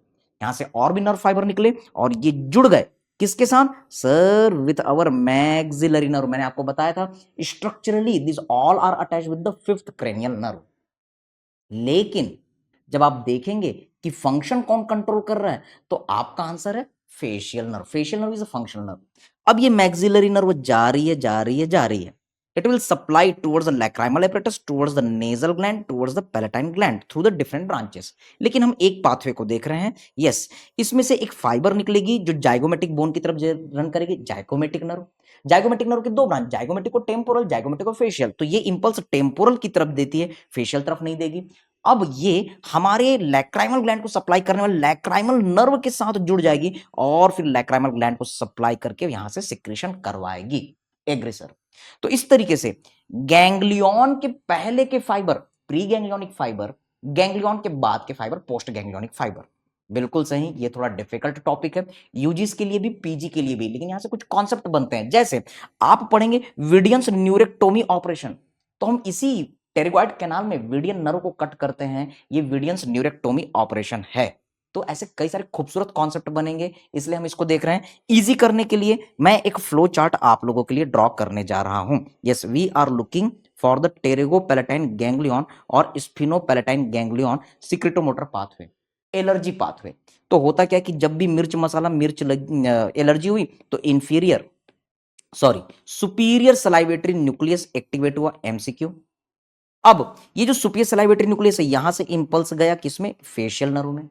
यहां से और भी नर्व फाइबर निकले और ये जुड़ गए किसके साथ? Sir with our maxillary nerve. मैंने आपको बताया था structurally this all are attached with the fifth cranial nerve. लेकिन जब आप देखेंगे कि फंक्शन कौन कंट्रोल कर रहा है, तो आपका आंसर है facial nerve. Facial nerve is a functional nerve. अब ये मैक्सिलरी नर्व जा रही है, जा रही है, जा रही है। It will supply towards the lacrimal apparatus, towards the nasal gland, towards the palatine gland through the different branches. लेकिन हम एक पाथवे को देख रहे हैं। यस, इसमें से एक फाइबर निकलेगी जो जाइगोमेटिक बोन की तरफ रन करेगी। जाइगोमेटिक नर्व, जाइगोमेटिक नर्व के दो ब्रांच, जाइगोमेटिक और टेम्पोरल, जाइगोमेटिक और फेशियल। तो ये इंपल्स टेम्पोरल की तरफ देती है, फेशियल तरफ नहीं देगी। अब ये हमारे लैक्राइमल ग्लैंड को सप्लाई करने वाले लैक्राइमल नर्व के साथ जुड़ जाएगी और फिर लैक्राइमल ग्लैंड को सप्लाई करके यहां से सिक्रेशन करवाएगी। Agree sir. तो इस तरीके से गैंग्लियन के पहले के fibre pre ganglionic fibre, ganglion के बाद के फाइबर पोस्ट गैंग्लियोनिक फाइबर। बिल्कुल सही। ये थोड़ा डिफिकल्ट टॉपिक है यूजीस के लिए भी, पीजी के लिए भी, लेकिन यहां से कुछ कॉन्सेप्ट बनते हैं। जैसे आप पढ़ेंगे विडियंस न्यूरेक्टोमी ऑपरेशन, तो हम इसी टेरिगॉइड कैनाल में विडियन नर्व को कट करते हैं। ये विडियंस न्यूरेक्टोमी ऑपरेशन है। तो ऐसे कई सारे खूबसूरत कॉन्सेप्ट बनेंगे, इसलिए हम इसको देख रहे हैं। इजी करने के लिए मैं एक फ्लो चार्ट आप लोगों के लिए ड्रॉ करने जा रहा हूं। Yes, we are looking for the pterygopalatine ganglion और sphenopalatine ganglion secretomotor pathway, allergy pathway. तो होता क्या कि जब भी मिर्च मसाला एलर्जी हुई तो inferior superior salivatory nucleus activate हुआ, एमसीक्यू। अब ये जो सुपीरियर सलाइवेटरी न्यूक्लियस है, यहां से इंपल्स गया किसमें? फेशियल नर्व में।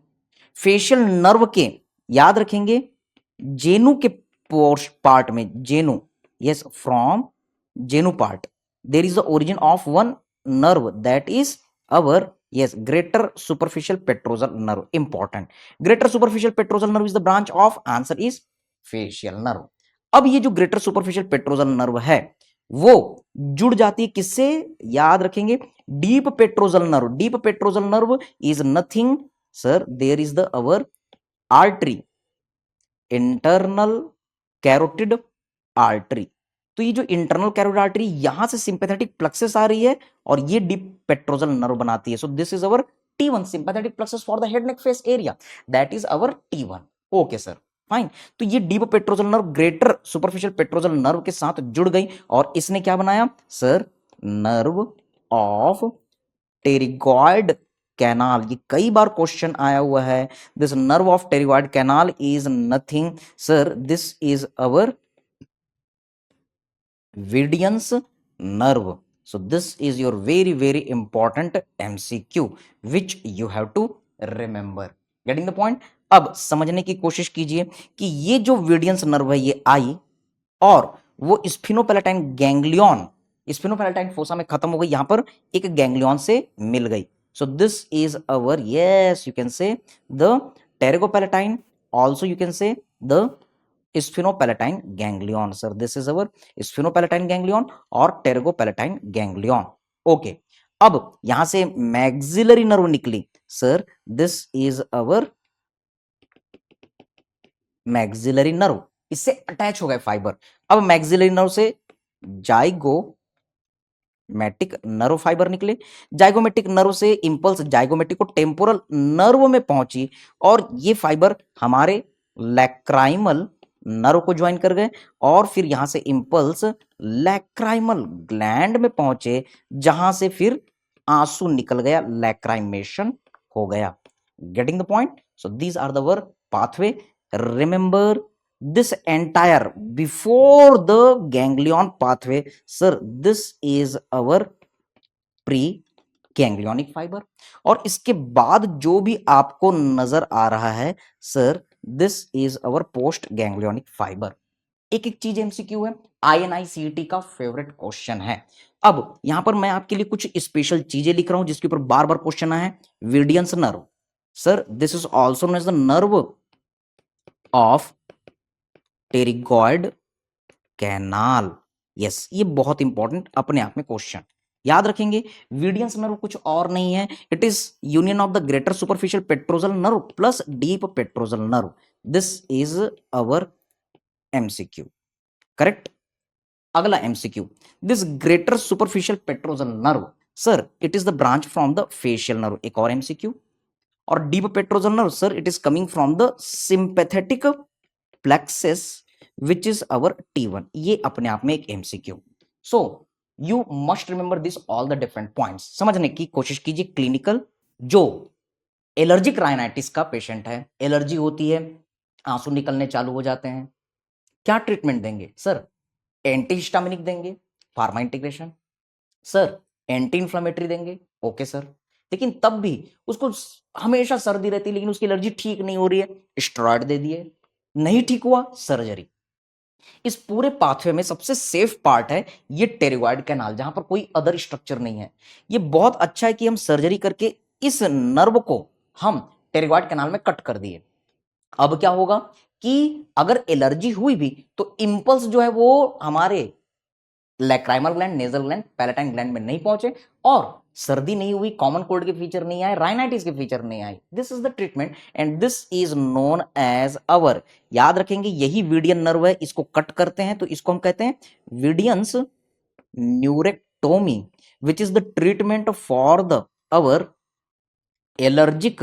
फेशियल नर्व के याद रखेंगे जेनु के पार्ट में, genu, yes, from genu part there is the origin of one nerve that is our, yes, greater superficial petrosal nerve. Important, greater superficial petrosal nerve is the branch of, answer is facial nerve. अब ये जो ग्रेटर सुपरफिशियल पेट्रोजल नर्व है वो जुड़ जाती है किससे? याद रखेंगे deep petrosal nerve. Deep petrosal nerve is nothing sir, there is the our artery, internal carotid artery. तो ये जो इंटरनल कैरोटिड आर्टरी यहां से सिंपैथेटिक प्लक्सस आ रही है और ये डीप पेट्रोजल नर्व बनाती है। So this is our T1 sympathetic plexus for the head neck face area, that is our T1। Okay sir, fine. तो ये deep petrosal nerve greater superficial petrosal nerve के साथ जुड़ गई और इसने क्या बनाया? Sir nerve of pterygoid canal. ये कई बार क्वेश्चन आया हुआ है। This nerve of pterygoid canal is nothing sir, this is our vidian nerve. So this is your very very important MCQ which you have to remember. Getting the point? अब समझने की कोशिश कीजिए कि ये जो वीडियंस नर्व है ये आई और वो स्फिनोपैलेटाइन गैंग्लियन, स्फिनोपैलेटाइन फोसा में खत्म हो गई, यहां पर एक गैंग्लियन से मिल गई. So this is our, yes you can say the pterygopalatine, also you can say the sphenopalatine ganglion. Sir this is our sphenopalatine ganglion और टेरिगोपैलेटाइन गैंग्लियन. ओके, अब यहां से मैक्सिलरी नर्व निकली. Sir this is our maxillary nerve, इससे अटैच हो गए फाइबर. अब मैक्सिलरी नर्व से जाइगोमैटिक नर्व फाइबर निकले. जाइगोमैटिक नर्व से impulse zygomatico temporal nerve में पहुंची और ये फाइबर हमारे लैक्राइमल नर्व को ज्वाइन कर गए और फिर यहां से इंपल्स लैक्राइमल ग्लैंड में पहुंचे, जहां से फिर आंसू निकल गया, लैक्राइमेशन हो गया. Getting the point? So these are the pathway. Remember this entire before the ganglion pathway, sir, this is our pre-ganglionic fiber. और इसके बाद जो भी आपको नजर आ रहा है sir, this is our post ganglionic fibre. एक एक चीज एमसीक्यू है, INI-CET का फेवरेट क्वेश्चन है. अब यहां पर मैं आपके लिए कुछ स्पेशल चीजें लिख रहा हूं जिसके ऊपर बार बार क्वेश्चन आया है. Vidian nerve, sir this is also known as the nerve of pterygoid canal. Yes, ये बहुत इंपॉर्टेंट अपने आप में क्वेश्चन याद रखेंगे. वीडियंस नर्व कुछ और नहीं है, it is union of the greater superficial petrosal nerve plus deep petrosal nerve. This is our MCQ. Correct. अगला MCQ, this greater superficial petrosal nerve, sir it is the branch from the facial nerve. एक और एमसीक्यू. और deep petrosal nerve, sir it is coming from the sympathetic plexus which is our T1. ये अपने आप में एक MCQ. So you must remember this all the different points. समझने की कोशिश कीजिए. क्लिनिकल, जो एलर्जिक राइनाइटिस का पेशेंट है, एलर्जी होती है, आंसू निकलने चालू हो जाते हैं, क्या ट्रीटमेंट देंगे? सर एंटीहिस्टामिनिक देंगे, pharma integration. Sir anti inflammatory देंगे, ओके सर. लेकिन तब भी उसको हमेशा सर्दी रहती है, लेकिन उसकी एलर्जी ठीक नहीं हो रही है, स्टेरॉइड दे दिए. नहीं ठीक हुआ, सर्जरी. इस पूरे पाथवे में सबसे सेफ पार्ट है ये टेरिगॉइड कैनाल, जहां पर कोई अदर स्ट्रक्चर नहीं है. ये बहुत अच्छा है कि हम सर्जरी करके इस नर्व को हम टेरिगॉइड कैनाल में कट कर दिए. अब क्या होगा कि अगर एलर्जी हुई भी तो इंपल्स जो है वो हमारे lacrimal gland, nasal gland, palatine gland में नहीं पहुंचे और सर्दी नहीं हुई, कॉमन कोल्ड के फीचर नहीं आए, राइनाइटिस के फीचर नहीं आए. This is the treatment and this is known as our, याद रखेंगे यही वीडियन नर्व है, इसको कट करते हैं तो इसको हम कहते हैं vidian neurectomy, which is the treatment for the our allergic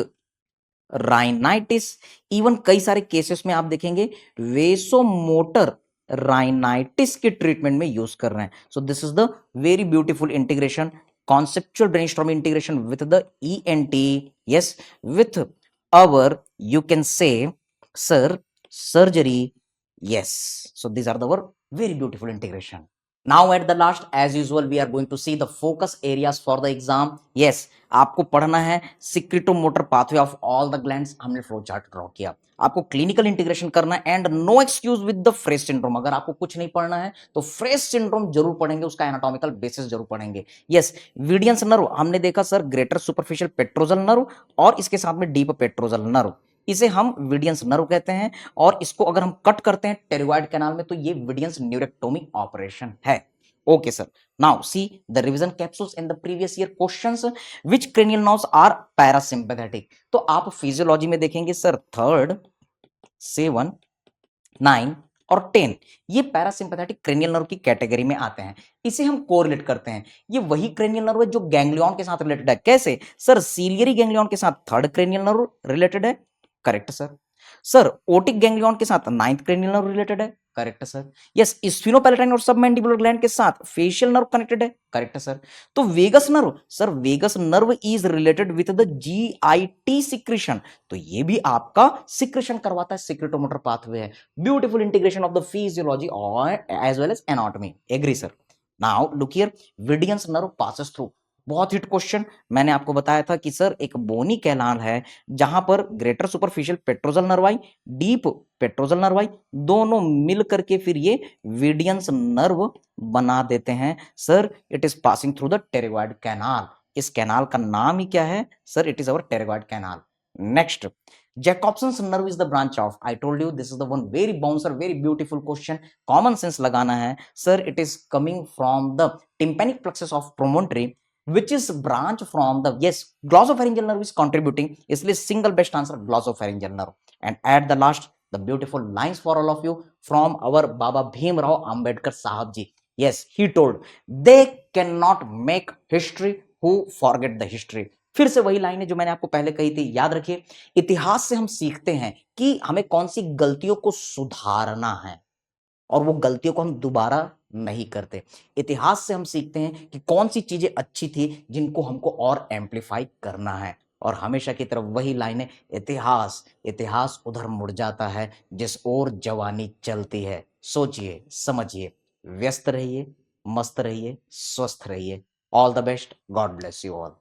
rhinitis. Even कई सारे केसेस में आप देखेंगे वेसोमोटर राइनाइटिस के ट्रीटमेंट में यूज कर रहे हैं. So this is the very beautiful integration, conceptual brainstorming integration with the ENT, yes, with our, you can say, sir, surgery, yes. So these are the our very beautiful integration. Now at the last, as usual, we are going to see the focus areas for the exam. Yes, आपको पढ़ना है secretomotor pathway of all the glands. हमने फ्लो चार्ट ड्रॉ किया. आपको क्लिनिकल इंटीग्रेशन करना है and no excuse with the Frey's syndrome. अगर आपको कुछ नहीं पढ़ना है तो फ्रेश सिंड्रोम जरूर पढ़ेंगे, उसका एनाटॉमिकल बेसिस जरूर पढ़ेंगे. यस, वीडियंस नर्व हमने देखा sir, greater superficial petrosal nerve और इसके साथ में डीप पेट्रोजल नर्व, इसे हम वीडियंस नर्व कहते हैं. और इसको अगर हम कट करते हैं टेरिगॉइड कैनाल में तो ये वीडियंस न्यूरेक्टोमी ऑपरेशन है. Okay, sir. Now see the revision capsules in the previous year questions. Which cranial nerves are parasympathetic? तो आप फिजियोलॉजी में देखेंगे सर 3rd, 7, 9 और 10 ये पैरासिम्पैथेटिक क्रेनियल नर्व की कैटेगरी में आते हैं. इसे हम कोरिलेट करते हैं. ये वही क्रेनियल नर्व है जो गैंग्लियन के साथ रिलेटेड है. कैसे? सर सीलियरी गैंग्लियन के साथ 3rd क्रेनियल नर्व रिलेटेड है. Correct sir. Sir otic ganglion के साथ 9th क्रेनियल नर्व रिलेटेड है. Correct sir. यस, स्फिनोपैलेटाइन और सबमैंडिबुलर ग्लैंड के साथ फेशियल नर्व कनेक्टेड है. Correct sir. तो vagus nerve, sir vagus nerve is related with the GIT secretion. तो ये भी आपका सिक्रेशन करवाता है, सिक्रेटोमोटर पाथवे है. Beautiful integration of the physiology और as well as anatomy. Agree sir. Now look here, vidian nerve passes through बहुत हिट क्वेश्चन। मैंने आपको बताया था कि सर एक बोनी कैनाल है जहां पर greater superficial petrosal nerve, deep petrosal nerve दोनों मिल करके फिर ये वीडियंस नर्व बना देते हैं। Sir it is passing through the pterygoid canal. इस कैनाल का नाम ही क्या है sir? It is our pterygoid canal. Next, Jacobson's nerve is the branch of, I told you this is the one very bouncer, very beautiful question, common sense लगाना है। Sir it is coming from the tympanic plexus of promontory which is branch from the, yes, glossopharyngeal nerve is contributing, इसलिए single best answer glossopharyngeal nerve. And at the last, the beautiful lines for all of you from our Baba Bhimrao Ambedkar Sahab ji. Yes, he told they cannot make history who forget the history. फिर से वही लाइन है जो मैंने आपको पहले कही थी, याद रखिए, इतिहास से हम सीखते हैं कि हमें कौन सी गलतियों को सुधारना है और वो गलतियों को हम दोबारा नहीं करते। इतिहास से हम सीखते हैं कि कौन सी चीजें अच्छी थी जिनको हमको और एम्पलीफाई करना है। और हमेशा की तरफ वही लाइन है, इतिहास इतिहास उधर मुड़ जाता है जिस ओर जवानी चलती है। सोचिए, समझिए, व्यस्त रहिए, मस्त रहिए, स्वस्थ रहिए। All the best, God bless you all.